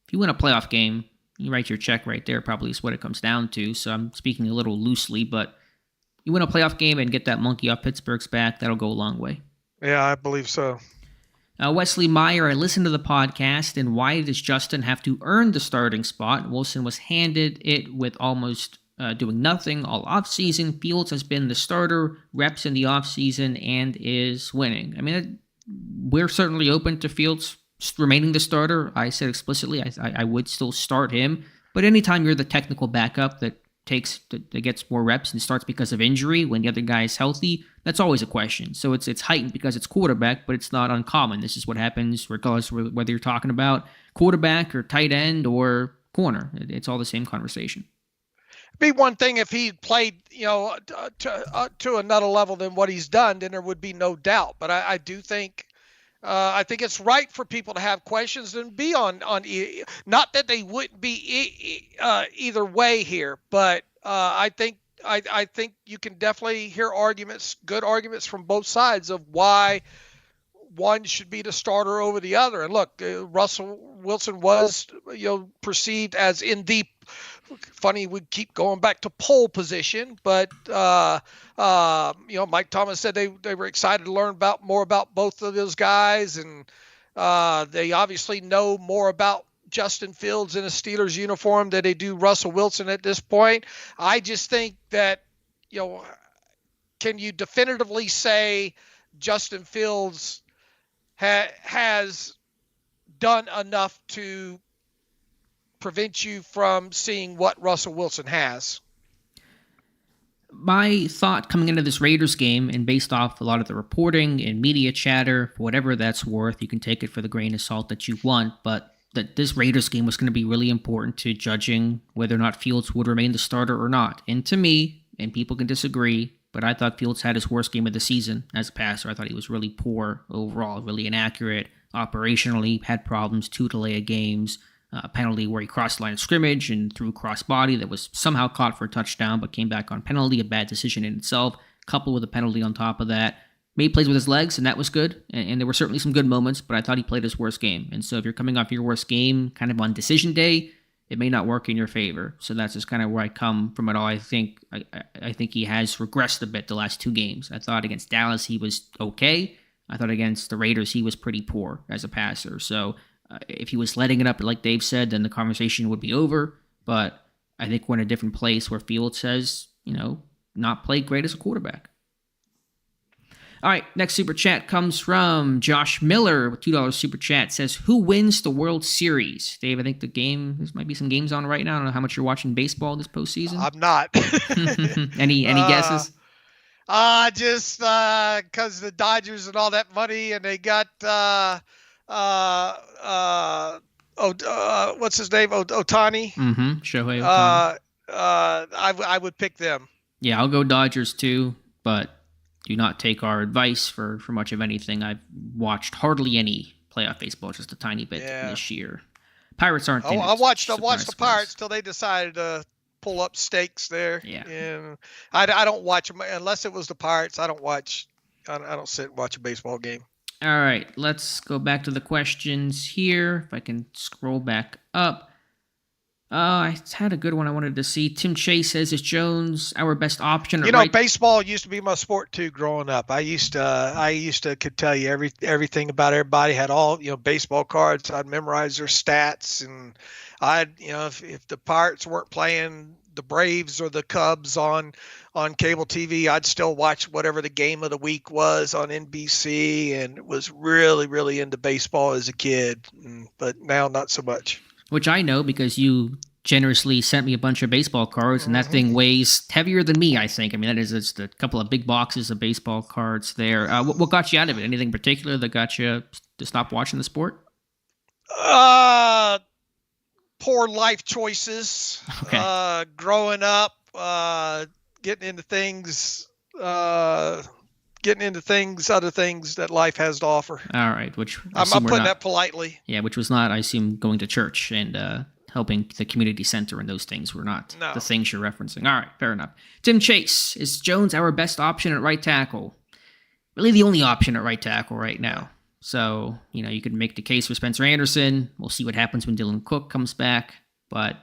If you win a playoff game, you write your check right there, probably is what it comes down to. So I'm speaking a little loosely, but you win a playoff game and get that monkey off Pittsburgh's back, that'll go a long way. Yeah, I believe so. Wesley Meyer, I listened to the podcast, and why does Justin have to earn the starting spot? Wilson was handed it with almost doing nothing all offseason. Fields has been the starter, reps in the offseason, and is winning. I mean, we're certainly open to Fields remaining the starter. I said explicitly I would still start him. But anytime you're the technical backup that gets more reps and starts because of injury when the other guy is healthy, that's always a question. So it's heightened because it's quarterback, but it's not uncommon. This is what happens regardless of whether you're talking about quarterback or tight end or corner. It's all the same conversation. Be one thing if he played, to another level than what he's done, then there would be no doubt. But I do think, I think it's right for people to have questions and be on not that they wouldn't be either way here, but I think you can definitely hear good arguments from both sides of why one should be the starter over the other. And look, Russell Wilson was perceived as in the funny, we keep going back to pole position, but Mike Thomas said they were excited to learn more about both of those guys, and they obviously know more about Justin Fields in a Steelers uniform than they do Russell Wilson at this point. I just think that can you definitively say Justin Fields has done enough to prevent you from seeing what Russell Wilson has? My thought coming into this Raiders game, and based off a lot of the reporting and media chatter, for whatever that's worth, you can take it for the grain of salt that you want, but that this Raiders game was going to be really important to judging whether or not Fields would remain the starter or not. And to me, and people can disagree, but I thought Fields had his worst game of the season as a passer. I thought he was really poor overall, really inaccurate. Operationally, had problems, 2 delay of games. A penalty where he crossed the line of scrimmage and threw cross body that was somehow caught for a touchdown but came back on penalty, a bad decision in itself, coupled with a penalty on top of that. Made plays with his legs, and that was good, and there were certainly some good moments, but I thought he played his worst game. And so if you're coming off your worst game kind of on decision day, it may not work in your favor. So that's just kind of where I come from it all. I think he has regressed a bit the last 2 games. I thought against Dallas he was okay. I thought against the Raiders he was pretty poor as a passer. So if he was letting it up, like Dave said, then the conversation would be over. But I think we're in a different place where Fields has, not played great as a quarterback. All right, next super chat comes from Josh Miller with $2 super chat. Says, who wins the World Series? Dave, I think there might be some games on right now. I don't know how much you're watching baseball this postseason. I'm not. Any guesses? Just because the Dodgers and all that money, and they got what's his name? Otani. Shohei Otani. I would pick them. Yeah, I'll go Dodgers too, but do not take our advice for much of anything. I've watched hardly any playoff baseball, just a tiny bit this year. Pirates aren't. I watched the Pirates till they decided to pull up stakes there. Yeah. And I don't watch them unless it was the Pirates. I don't sit and watch a baseball game. All right, let's go back to the questions here. If I can scroll back up. I had a good one I wanted to see. Tim Chase says, is Jones our best option? Baseball used to be my sport too growing up. I used to could tell you everything about everybody. Had all, baseball cards. I'd memorize their stats, and if the Pirates weren't playing the Braves or the Cubs on cable TV, I'd still watch whatever the game of the week was on NBC, and was really, really into baseball as a kid, but now not so much. Which I know because you generously sent me a bunch of baseball cards, and that thing weighs heavier than me, I think. I mean, that is just a couple of big boxes of baseball cards there. What got you out of it? Anything in particular that got you to stop watching the sport? Poor life choices. Okay. Growing up, getting into other things that life has to offer. All right, which I'm putting that politely. Yeah, which was not, I assume, going to church and helping the community center and those things were not No. the things you're referencing. All right, fair enough. Tim Chase, is Jones our best option at right tackle? Really the only option at right tackle right now. So, you could make the case for Spencer Anderson. We'll see what happens when Dylan Cook comes back. But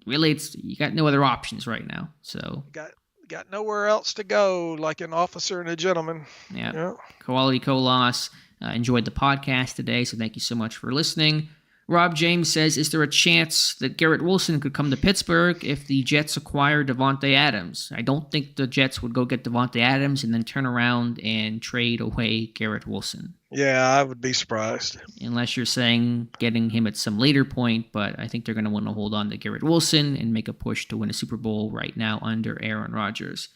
really, you got no other options right now. So got nowhere else to go, like an officer and a gentleman. Yeah. Quality Colas enjoyed the podcast today, so thank you so much for listening. Rob James says, is there a chance that Garrett Wilson could come to Pittsburgh if the Jets acquire Davante Adams? I don't think the Jets would go get Davante Adams and then turn around and trade away Garrett Wilson. Yeah, I would be surprised. Unless you're saying getting him at some later point, but I think they're going to want to hold on to Garrett Wilson and make a push to win a Super Bowl right now under Aaron Rodgers.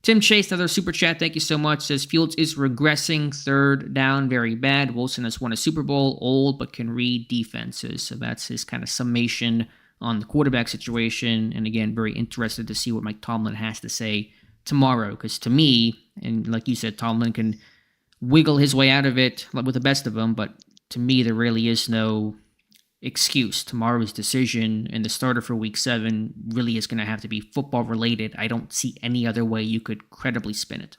Tim Chase, another super chat, thank you so much, says Fields is regressing, third down, very bad. Wilson has won a Super Bowl, old, but can read defenses. So that's his kind of summation on the quarterback situation. And again, very interested to see what Mike Tomlin has to say tomorrow. Because to me, and like you said, Tomlin can wiggle his way out of it with the best of them. But to me, there really is no excuse. Tomorrow's decision and the starter for week 7 really is going to have to be football related. I don't see any other way you could credibly spin it.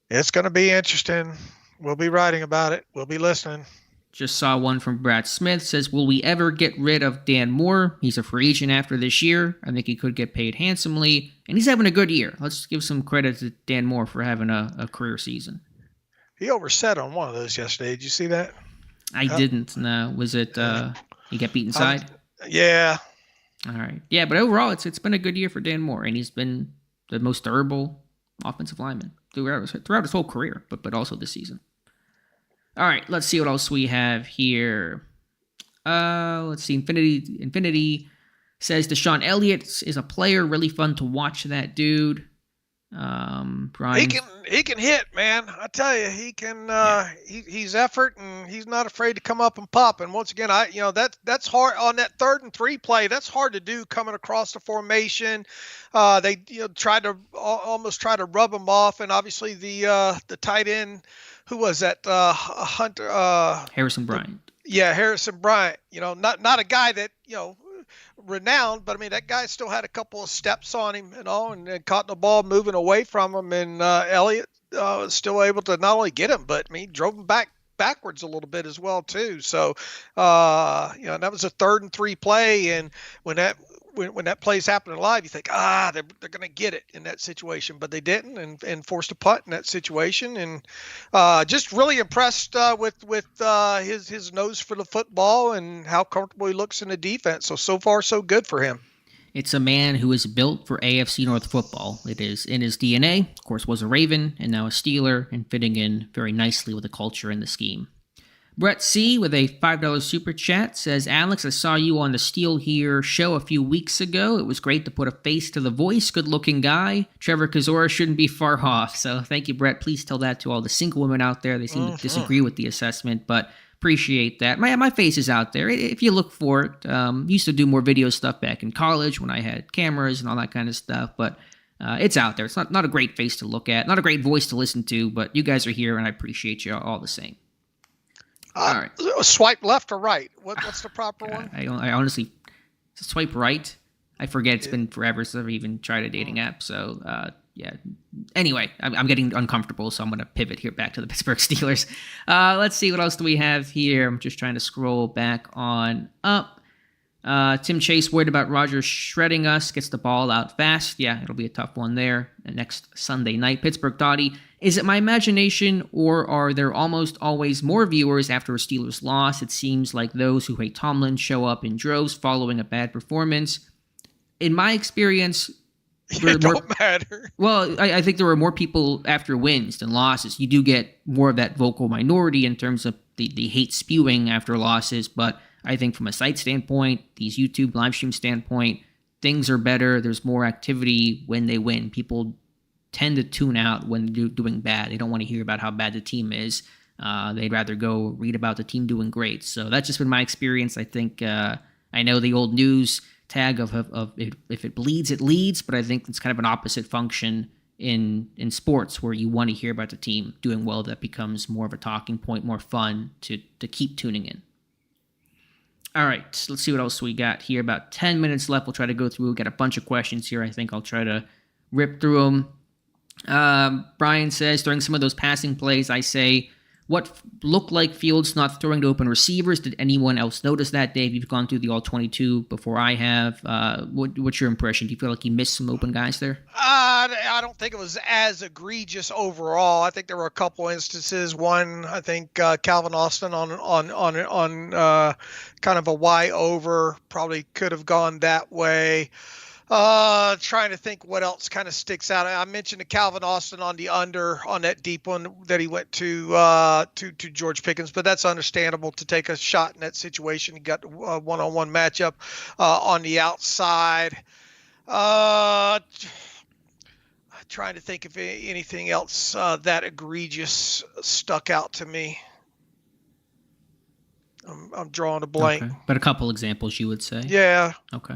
It's going to be interesting. We'll be writing about it. We'll be listening. Just saw one from Brad Smith, says, will we ever get rid of Dan Moore? He's a free agent after this year. I think he could get paid handsomely, and he's having a good year. Let's give some credit to Dan Moore for having a career season. He overset on one of those yesterday. Did you see that? I didn't. No. Was it he got beat inside? Yeah. All right. Yeah, but overall, it's been a good year for Dan Moore, and he's been the most durable offensive lineman throughout his whole career, but also this season. All right, let's see what else we have here. Let's see. Infinity says Deshaun Elliott is a player. Really fun to watch that dude. Bryan, he can hit, man. I tell you, he can. He's effort, and he's not afraid to come up and pop. And once again, that's hard on that 3rd and 3 play. That's hard to do coming across the formation. They tried to almost try to rub him off, and obviously the tight end, who was that? Hunter Harrison Bryant. Harrison Bryant. Not a guy that renowned, but I mean that guy still had a couple of steps on him and caught the ball moving away from him, and Elliott was still able to not only get him, but he drove him backwards a little bit as well too. So that was a 3rd and 3 play, and when that play's happening live, you think they're going to get it in that situation, but they didn't, and forced a punt in that situation, and just really impressed with his nose for the football and how comfortable he looks in the defense. So far so good for him. It's a man who is built for AFC North football. It is in his DNA. Of course, was a Raven and now a Steeler, and fitting in very nicely with the culture and the scheme. Brett C. with a $5 super chat says, Alex, I saw you on the Steel Here show a few weeks ago. It was great to put a face to the voice. Good-looking guy. Trevor Kozora shouldn't be far off. So thank you, Brett. Please tell that to all the single women out there. They seem to disagree with the assessment, but appreciate that. My face is out there if you look for it. Used to do more video stuff back in college when I had cameras and all that kind of stuff, but it's out there. It's not a great face to look at, not a great voice to listen to, but you guys are here, and I appreciate you all the same. All right. Swipe left or right? What's the proper one? I honestly swipe right. I forget. It's been forever since I've even tried a dating app. So, yeah. Anyway, I'm getting uncomfortable, so I'm going to pivot here back to the Pittsburgh Steelers. Let's see. What else do we have here? I'm just trying to scroll back on up. Tim Chase worried about Rodgers shredding us. Gets the ball out fast. Yeah, it'll be a tough one there. Next Sunday night. Pittsburgh Dottie. Is it my imagination, or are there almost always more viewers after a Steelers loss? It seems like those who hate Tomlin show up in droves following a bad performance. In my experience, it don't matter. Well, I think there were more people after wins than losses. You do get more of that vocal minority in terms of the hate spewing after losses, but I think from a site standpoint, these YouTube live stream standpoint, things are better. There's more activity when they win. People tend to tune out when they're doing bad. They don't want to hear about how bad the team is. They'd rather go read about the team doing great. So that's just been my experience. I think I know the old news tag of if it bleeds, it leads, but I think it's kind of an opposite function in sports where you want to hear about the team doing well. That becomes more of a talking point, more fun to keep tuning in. All right, let's see what else we got here. About 10 minutes left. We'll try to go through. We've got a bunch of questions here. I think I'll try to rip through them. Bryan says, during some of those passing plays, I say, what looked like Fields not throwing to open receivers? Did anyone else notice that, Dave? You've gone through the all-22 before I have. What's your impression? Do you feel like he missed some open guys there? I don't think it was as egregious overall. I think there were a couple instances. One, I think Calvin Austin on kind of a Y over probably could have gone that way. Trying to think what else kind of sticks out. I mentioned the Calvin Austin on the under on that deep one that he went to George Pickens, but that's understandable to take a shot in that situation. He got a one-on-one matchup on the outside. Trying to think if anything else that egregious stuck out to me. I'm drawing a blank. Okay. But a couple examples, you would say? Yeah. Okay.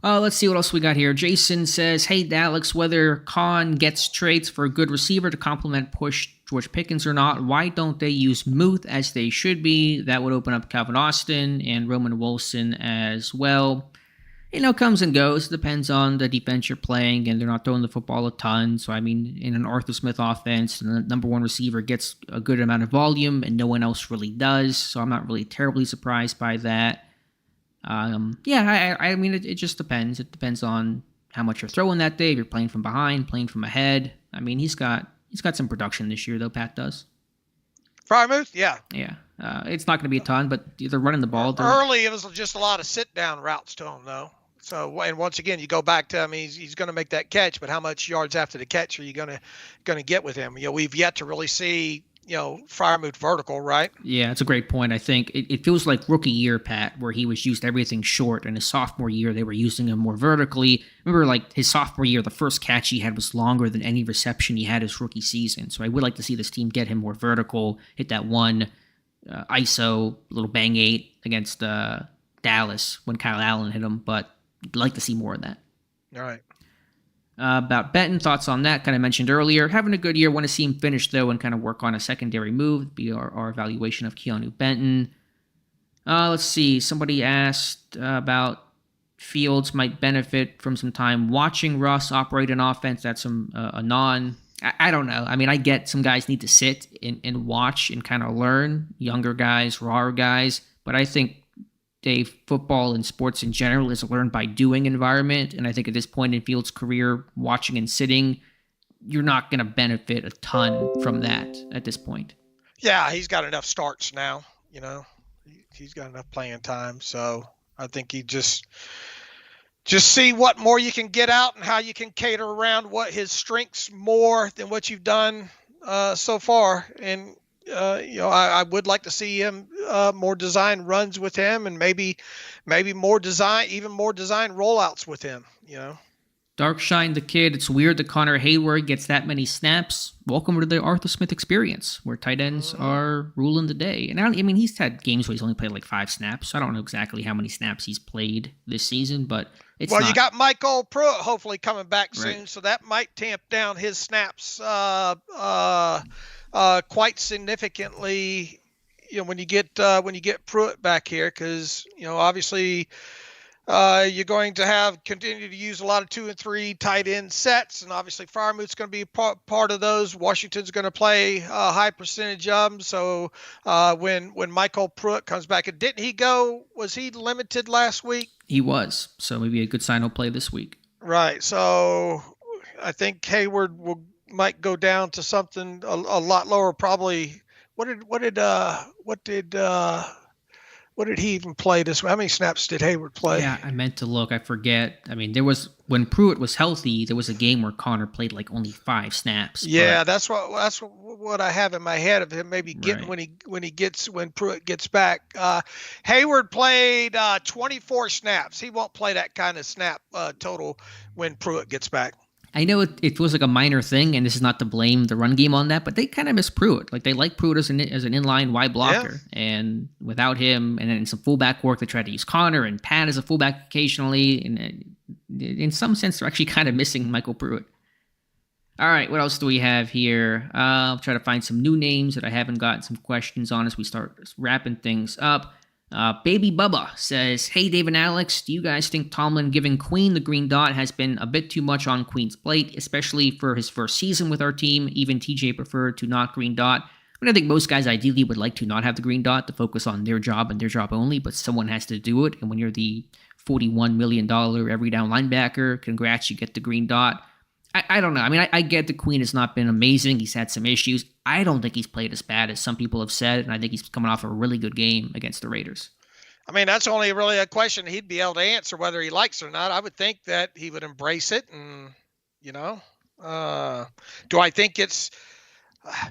Let's see what else we got here. Jason says, hey, Alex, whether Khan gets trades for a good receiver to complement push George Pickens or not, why don't they use Muth as they should be? That would open up Calvin Austin and Roman Wilson as well. Comes and goes. Depends on the defense you're playing, and they're not throwing the football a ton. So, I mean, in an Arthur Smith offense, the number one receiver gets a good amount of volume, and no one else really does. So I'm not really terribly surprised by that. I mean, it just depends. It depends on how much you're throwing that day. If you're playing from behind, playing from ahead. I mean, he's got some production this year, though. Pat does. Frymouth, yeah. Yeah. It's not going to be a ton, but they're running the ball. Early, it was just a lot of sit-down routes to him, though. So, and once again, you go back to, I mean, he's going to make that catch, but how much yards after the catch are you going to get with him? We've yet to really see, Frymouth vertical, right? Yeah, it's a great point. I think it feels like rookie year, Pat, where he was used everything short, and his sophomore year they were using him more vertically. Remember, like his sophomore year, the first catch he had was longer than any reception he had his rookie season. So I would like to see this team get him more vertical, hit that one ISO, little bang 8 against Dallas when Kyle Allen hit him, but I'd like to see more of that. All right. About Benton, thoughts on that? Kind of mentioned earlier. Having a good year. Want to see him finish, though, and kind of work on a secondary move. Be our evaluation of Keanu Benton. Let's see. Somebody asked about Fields might benefit from some time watching Russ operate an offense. That's a non. I don't know. I mean, I get some guys need to sit and watch and kind of learn. Younger guys, rawer guys. But I think, Dave, football and sports in general is a learn by doing environment. And I think at this point in Fields' career, watching and sitting, you're not going to benefit a ton from that at this point. Yeah, he's got enough starts now. He's got enough playing time. So I think he just see what more you can get out and how you can cater around what his strengths more than what you've done so far. And I would like to see him more design runs with him, and maybe more design rollouts with him. Darkshine the Kid. It's weird that Connor Hayward gets that many snaps. Welcome to the Arthur Smith experience, where tight ends are ruling the day. And he's had games where he's only played like 5 snaps. So I don't know exactly how many snaps he's played this season, but it's you got Michael Pruitt hopefully coming back soon, right. So that might tamp down his snaps quite significantly, when you get Pruitt back here, because obviously you're going to continue to use a lot of 2 and 3 tight end sets, and obviously Freiermuth's going to be part of those. Washington's going to play a high percentage of them. So when Michael Pruitt comes back, and was he limited last week? He was, so maybe a good sign he'll play this week. Right. So I think Hayward might go down to something a lot lower. Probably. What did he even play this week? How many snaps did Hayward play? Yeah, I meant to look. I forget. I mean, when Pruitt was healthy, there was a game where Connor played like only 5 snaps. Yeah, that's what I have in my head of him maybe getting right. when Pruitt gets back. Hayward played 24 snaps. He won't play that kind of snap total when Pruitt gets back. I know it feels like a minor thing, and this is not to blame the run game on that, but they kind of miss Pruitt. Like, they like Pruitt as an inline wide blocker, and without him, and then some fullback work, they tried to use Connor and Pat as a fullback occasionally, and in some sense, they're actually kind of missing Michael Pruitt. All right, what else do we have here? I'll try to find some new names that I haven't gotten some questions on as we start wrapping things up. Baby Bubba says, hey, Dave and Alex, do you guys think Tomlin giving Queen the green dot has been a bit too much on Queen's plate, especially for his first season with our team? Even TJ preferred to not green dot. I mean, I think most guys ideally would like to not have the green dot to focus on their job and their job only, but someone has to do it. And when you're the $41 million every down linebacker, congrats, you get the green dot. I don't know. I mean, I get the Queen has not been amazing. He's had some issues. I don't think he's played as bad as some people have said, and I think he's coming off a really good game against the Raiders. I mean, that's only really a question he'd be able to answer whether he likes it or not. I would think that he would embrace it, and, do I think it's,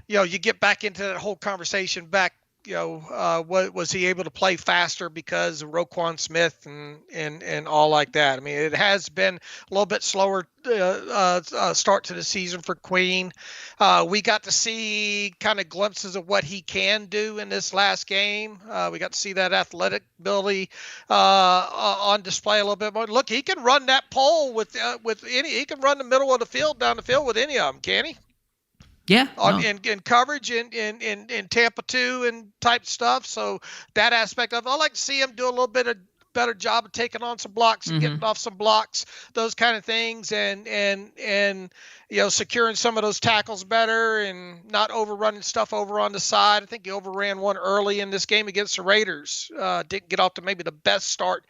you get back into that whole conversation back, was he able to play faster because of Roquan Smith and all like that? I mean, it has been a little bit slower start to the season for Queen. We got to see kind of glimpses of what he can do in this last game. We got to see that athletic ability on display a little bit more. Look, he can run that pole with any. He can run the middle of the field down the field with any of them, can he? Yeah, in coverage in Tampa 2 and type stuff. So that aspect of it, I like to see him do a little bit of better job of taking on some blocks and getting off some blocks, those kind of things, and securing some of those tackles better and not overrunning stuff over on the side. I think he overran one early in this game against the Raiders. Didn't get off to maybe the best start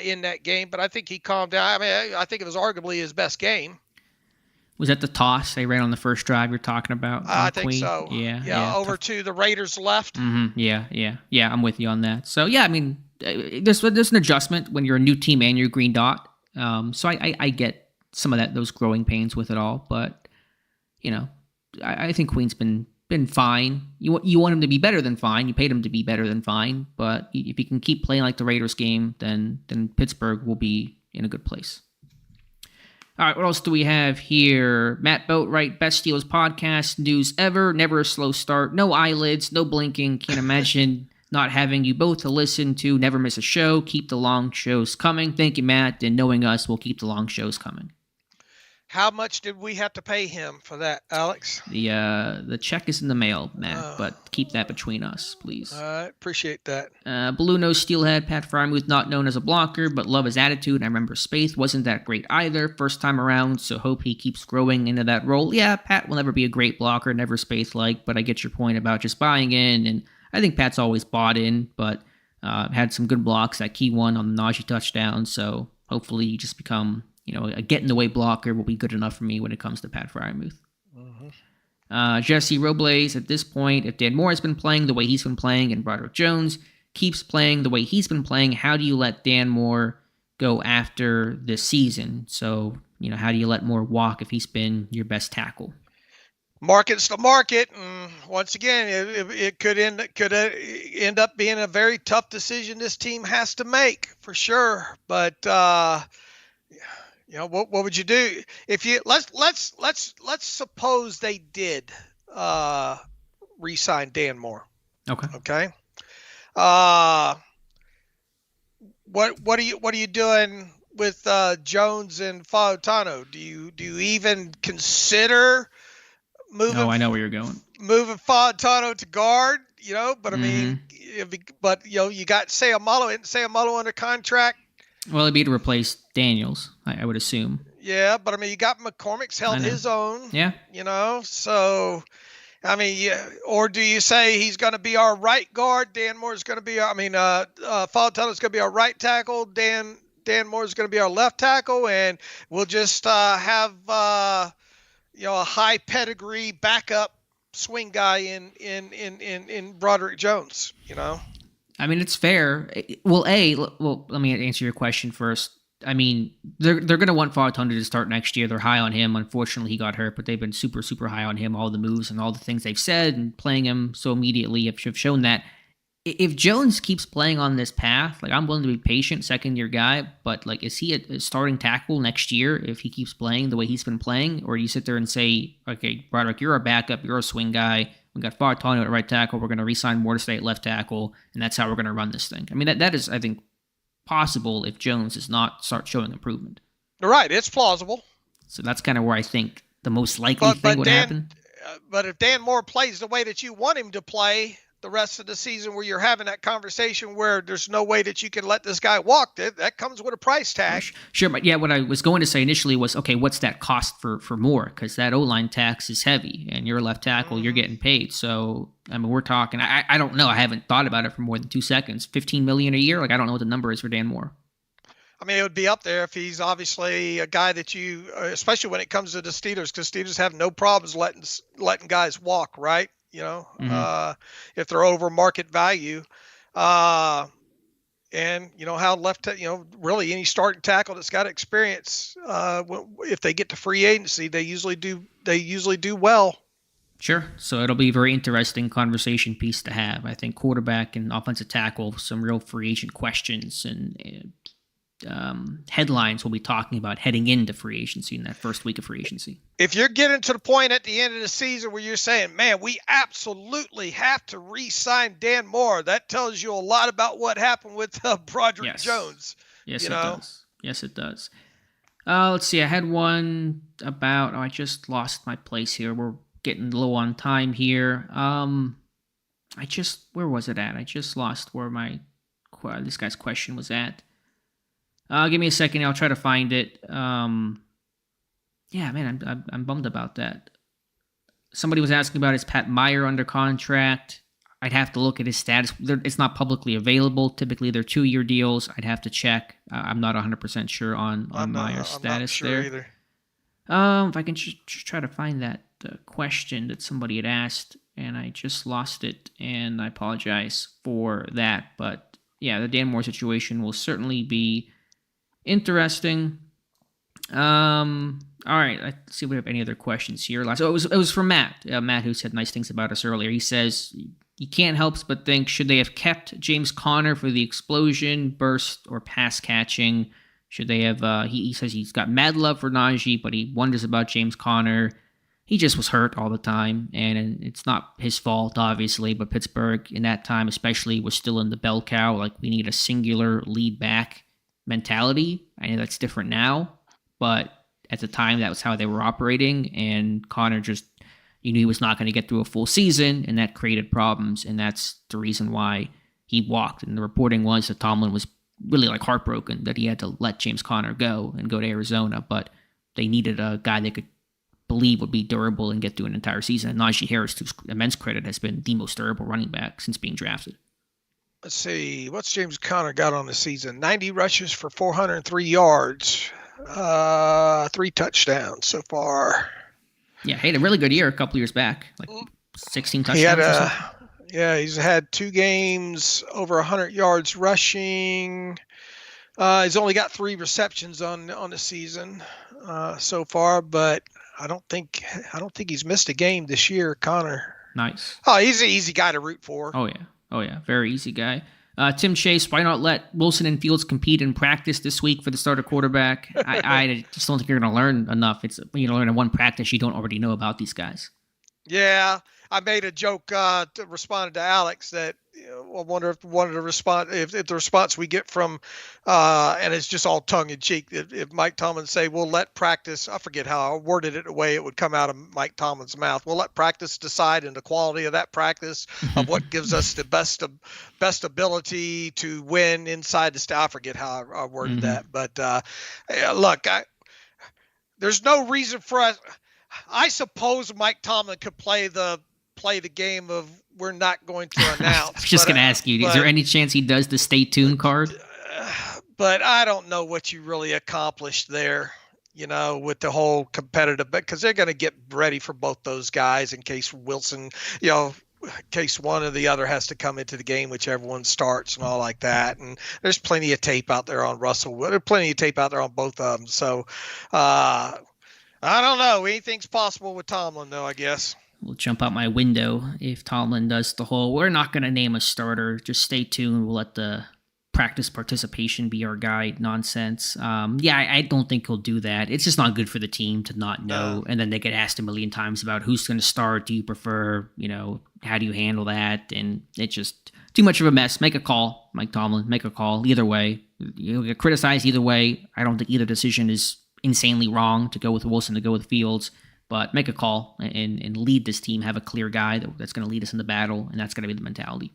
in that game, but I think he calmed down. I mean, I think it was arguably his best game. Was that the toss they ran on the first drive you're talking about? I think Queen? so. Yeah. Over to the Raiders left. Yeah. I'm with you on that. So, yeah, I mean, there's an adjustment when you're a new team and you're green dot. So I get some of those growing pains with it all. But, I think Queen's been fine. You want him to be better than fine. You paid him to be better than fine. But if he can keep playing like the Raiders game, then Pittsburgh will be in a good place. All right, what else do we have here? Matt Boatwright, best Steelers podcast news ever. Never a slow start. No eyelids, no blinking. Can't imagine not having you both to listen to. Never miss a show. Keep the long shows coming. Thank you, Matt. And knowing us, we'll keep the long shows coming. How much did we have to pay him for that, Alex? The check is in the mail, Matt, but keep that between us, please. I appreciate that. Blue Nose Steelhead, Pat Frymuth, not known as a blocker, but love his attitude. I remember Spaeth wasn't that great either first time around, so hope he keeps growing into that role. Yeah, Pat will never be a great blocker, never Spaeth-like, but I get your point about just buying in, and I think Pat's always bought in, but had some good blocks, that key one on the Najee touchdown, so hopefully you just become... a get-in-the-way blocker will be good enough for me when it comes to Pat Frymuth. Jesse Robles, at this point, if Dan Moore has been playing the way he's been playing and Broderick Jones keeps playing the way he's been playing, how do you let Dan Moore go after this season? So, how do you let Moore walk if he's been your best tackle? Market's the market. And once again, it could end up being a very tough decision this team has to make, for sure. But... what would you do if you let's suppose they did re-sign Dan Moore? Okay. What are you doing with Jones and Fautano? Do you even consider moving? Oh, I know where you're going. Moving Fautano to guard, but I mean, you got Sayamalo under contract. Well, it'd be to replace Daniels, I would assume. Yeah, but I mean, you got McCormick's held his own. Yeah. So, I mean, or do you say he's going to be our right guard? Dan Moore's going to be, Fautano's going to be our right tackle. Dan Moore's going to be our left tackle, and we'll just have, a high pedigree backup swing guy in Broderick Jones, I mean, it's fair. Well, let me answer your question first. I mean, they're going to want Fautano to start next year. They're high on him. Unfortunately, he got hurt, but they've been super, super high on him. All the moves and all the things they've said and playing him so immediately have shown that. If Jones keeps playing on this path, I'm willing to be patient, second-year guy, but, is he a starting tackle next year if he keeps playing the way he's been playing? Or do you sit there and say, okay, Broderick, you're our backup, you're a swing guy, we got Fautano at right tackle, we're going to re-sign Moore to stay at left tackle, and that's how we're going to run this thing. I mean, that is, I think, possible if Jones does not start showing improvement. Right, it's plausible. So that's kind of where I think the most likely thing would happen. But if Dan Moore plays the way that you want him to play, the rest of the season where you're having that conversation where there's no way that you can let this guy walk, that comes with a price tag. Sure, but yeah, what I was going to say initially was, okay, what's that cost for Moore? Because that O-line tax is heavy, and you're a left tackle, you're getting paid. So, I mean, we're talking, I don't know, I haven't thought about it for more than 2 seconds. $15 million a year? Like, I don't know what the number is for Dan Moore. I mean, it would be up there if he's obviously a guy that you, especially when it comes to the Steelers, because Steelers have no problems letting guys walk, right? You know, if they're over market value. And you know how really any starting tackle that's got experience, if they get to free agency, they usually do well. Sure. So it'll be a very interesting conversation piece to have. I think quarterback and offensive tackle, some real free agent questions and headlines we'll be talking about heading into free agency in that first week of free agency. If you're getting to the point at the end of the season where you're saying, man, we absolutely have to re-sign Dan Moore, that tells you a lot about what happened with Broderick Jones. Yes, it does. Yes, it does. Let's see. I had one about, I just lost my place here. We're getting low on time here. Where was it at? I just lost where this guy's question was at. Give me a second. I'll try to find it. Yeah, man, I'm bummed about that. Somebody was asking about, is Pat Meyer under contract? I'd have to look at his status. It's not publicly available. Typically, they're 2-year deals. I'd have to check. I'm not 100% sure on Meyer's status I'm not sure there. Either. If I can just try to find that question that somebody had asked, and I just lost it, and I apologize for that. But yeah, the Dan Moore situation will certainly be interesting. All right, let's see if we have any other questions here. So it was from Matt. Matt, who said nice things about us earlier. He says, you can't help but think, should they have kept James Conner for the explosion, burst, or pass catching? Should they have, he says he's got mad love for Najee, but he wonders about James Conner. He just was hurt all the time, and it's not his fault, obviously, but Pittsburgh, in that time especially, was still in the bell cow. Like, we need a singular lead back mentality. I know that's different now, but at the time, that was how they were operating, and Connor just, you knew he was not going to get through a full season, and that created problems, and that's the reason why he walked. And the reporting was that Tomlin was really heartbroken that he had to let James Conner go and go to Arizona, but they needed a guy they could believe would be durable and get through an entire season. And Najee Harris, to immense credit, has been the most durable running back since being drafted. Let's see, what's James Conner got on the season? 90 rushes for 403 yards. 3 touchdowns so far. Yeah, he had a really good year a couple years back, 16 touchdowns. He's had 2 games over 100 yards rushing. He's only got 3 receptions on the season so far, but I don't think he's missed a game this year, Connor. Nice. Oh, he's an easy guy to root for. Oh yeah, very easy guy. Tim Chase, why not let Wilson and Fields compete in practice this week for the starter quarterback? I just don't think you're going to learn enough. It's when you learn in one practice you don't already know about these guys. Yeah, I made a joke responded to Alex that I wonder if one of the response if the response we get from and it's just all tongue in cheek if Mike Tomlin say we'll let practice, I forget how I worded it the way it would come out of Mike Tomlin's mouth, we'll let practice decide, and the quality of that practice of what gives us the best ability to win inside the staff. I forget how I worded that, but look, there's no reason for us. I suppose Mike Tomlin could play the game of we're not going to announce. I was just going to ask you, is there any chance he does the stay tuned card? But I don't know what you really accomplished there, with the whole competitive, because they're going to get ready for both those guys in case Wilson, in case one or the other has to come into the game, whichever one starts and all like that. And there's plenty of tape out there on Russell. There's plenty of tape out there on both of them. So I don't know. Anything's possible with Tomlin, though, I guess. We'll jump out my window if Tomlin does the whole, we're not going to name a starter, just stay tuned, we'll let the practice participation be our guide nonsense. I don't think he'll do that. It's just not good for the team to not know. No. And then they get asked a million times about who's going to start, do you prefer, how do you handle that? And it's just too much of a mess. Make a call, Mike Tomlin, make a call. Either way, you'll get criticized either way. I don't think either decision is insanely wrong to go with Wilson, to go with Fields. but make a call and lead this team, have a clear guy that's going to lead us in the battle, and that's going to be the mentality.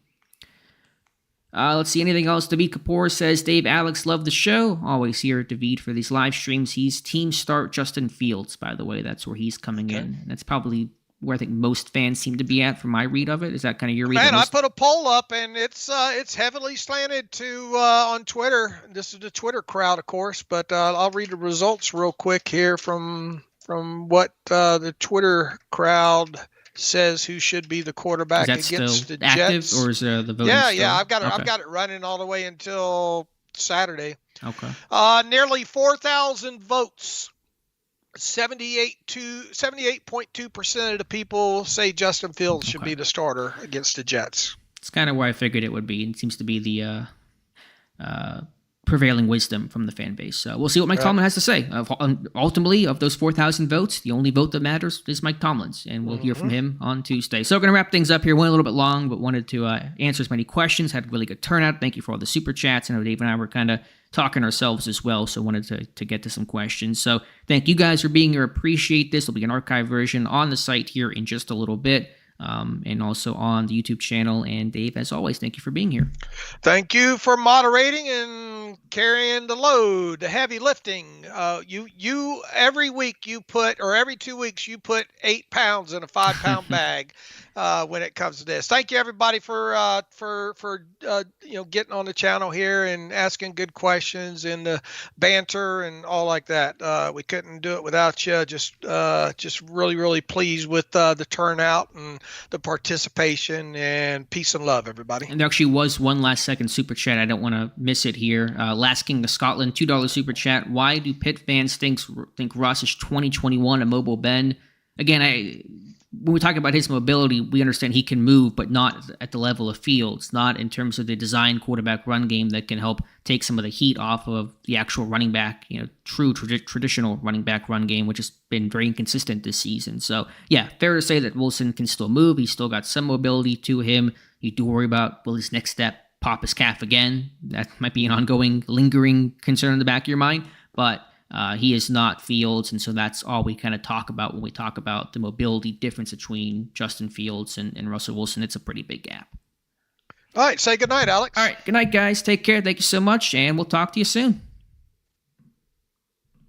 Let's see, anything else? David Kapoor says, Dave, Alex, love the show. Always here, David, for these live streams. He's team start Justin Fields, by the way. That's where he's coming in. And that's probably where I think most fans seem to be at from my read of it. Is that kind of your read? Man, I put a poll up, and it's heavily slanted to on Twitter. This is the Twitter crowd, of course, but I'll read the results real quick here from what the Twitter crowd says who should be the quarterback against the Jets. Or is the voting Yeah, I've got it running all the way until Saturday. Okay. Nearly 4,000 votes. 78.2% of the people say Justin Fields should be the starter against the Jets. It's kind of where I figured it would be. It seems to be the prevailing wisdom from the fan base. So we'll see what Mike Tomlin has to say. Ultimately, of those 4,000 votes, the only vote that matters is Mike Tomlin's, and we'll hear from him on Tuesday. So we're going to wrap things up here. Went a little bit long, but wanted to answer as many questions. Had a really good turnout. Thank you for all the super chats. I know Dave and I were kind of talking ourselves as well, so wanted to get to some questions. So thank you guys for being here. Appreciate this. There'll be an archive version on the site here in just a little bit. And also on the YouTube channel. And Dave, as always, thank you for being here. Thank you for moderating and carrying the load, the heavy lifting. You every week you put, or every 2 weeks you put 8 pounds in a 5-pound bag when it comes to this. Thank you everybody for getting on the channel here and asking good questions and the banter and all like that. We couldn't do it without you. Just really, really pleased with the turnout and the participation, and peace and love, everybody. And there actually was one last second super chat. I don't want to miss it here. Last King of Scotland, $2 super chat. Why do Pitt fans think Russ is 2021 a mobile Ben? Again, when we talk about his mobility, we understand he can move, but not at the level of Fields, not in terms of the design quarterback run game that can help take some of the heat off of the actual running back, true traditional running back run game, which has been very inconsistent this season. So, yeah, fair to say that Wilson can still move. He's still got some mobility to him. You do worry about, will his next step pop his calf again? That might be an ongoing, lingering concern in the back of your mind, but he is not Fields, and so that's all we kind of talk about when we talk about the mobility difference between Justin Fields and Russell Wilson. It's a pretty big gap. All right, say good night, Alex. All right, good night, guys. Take care. Thank you so much, and we'll talk to you soon.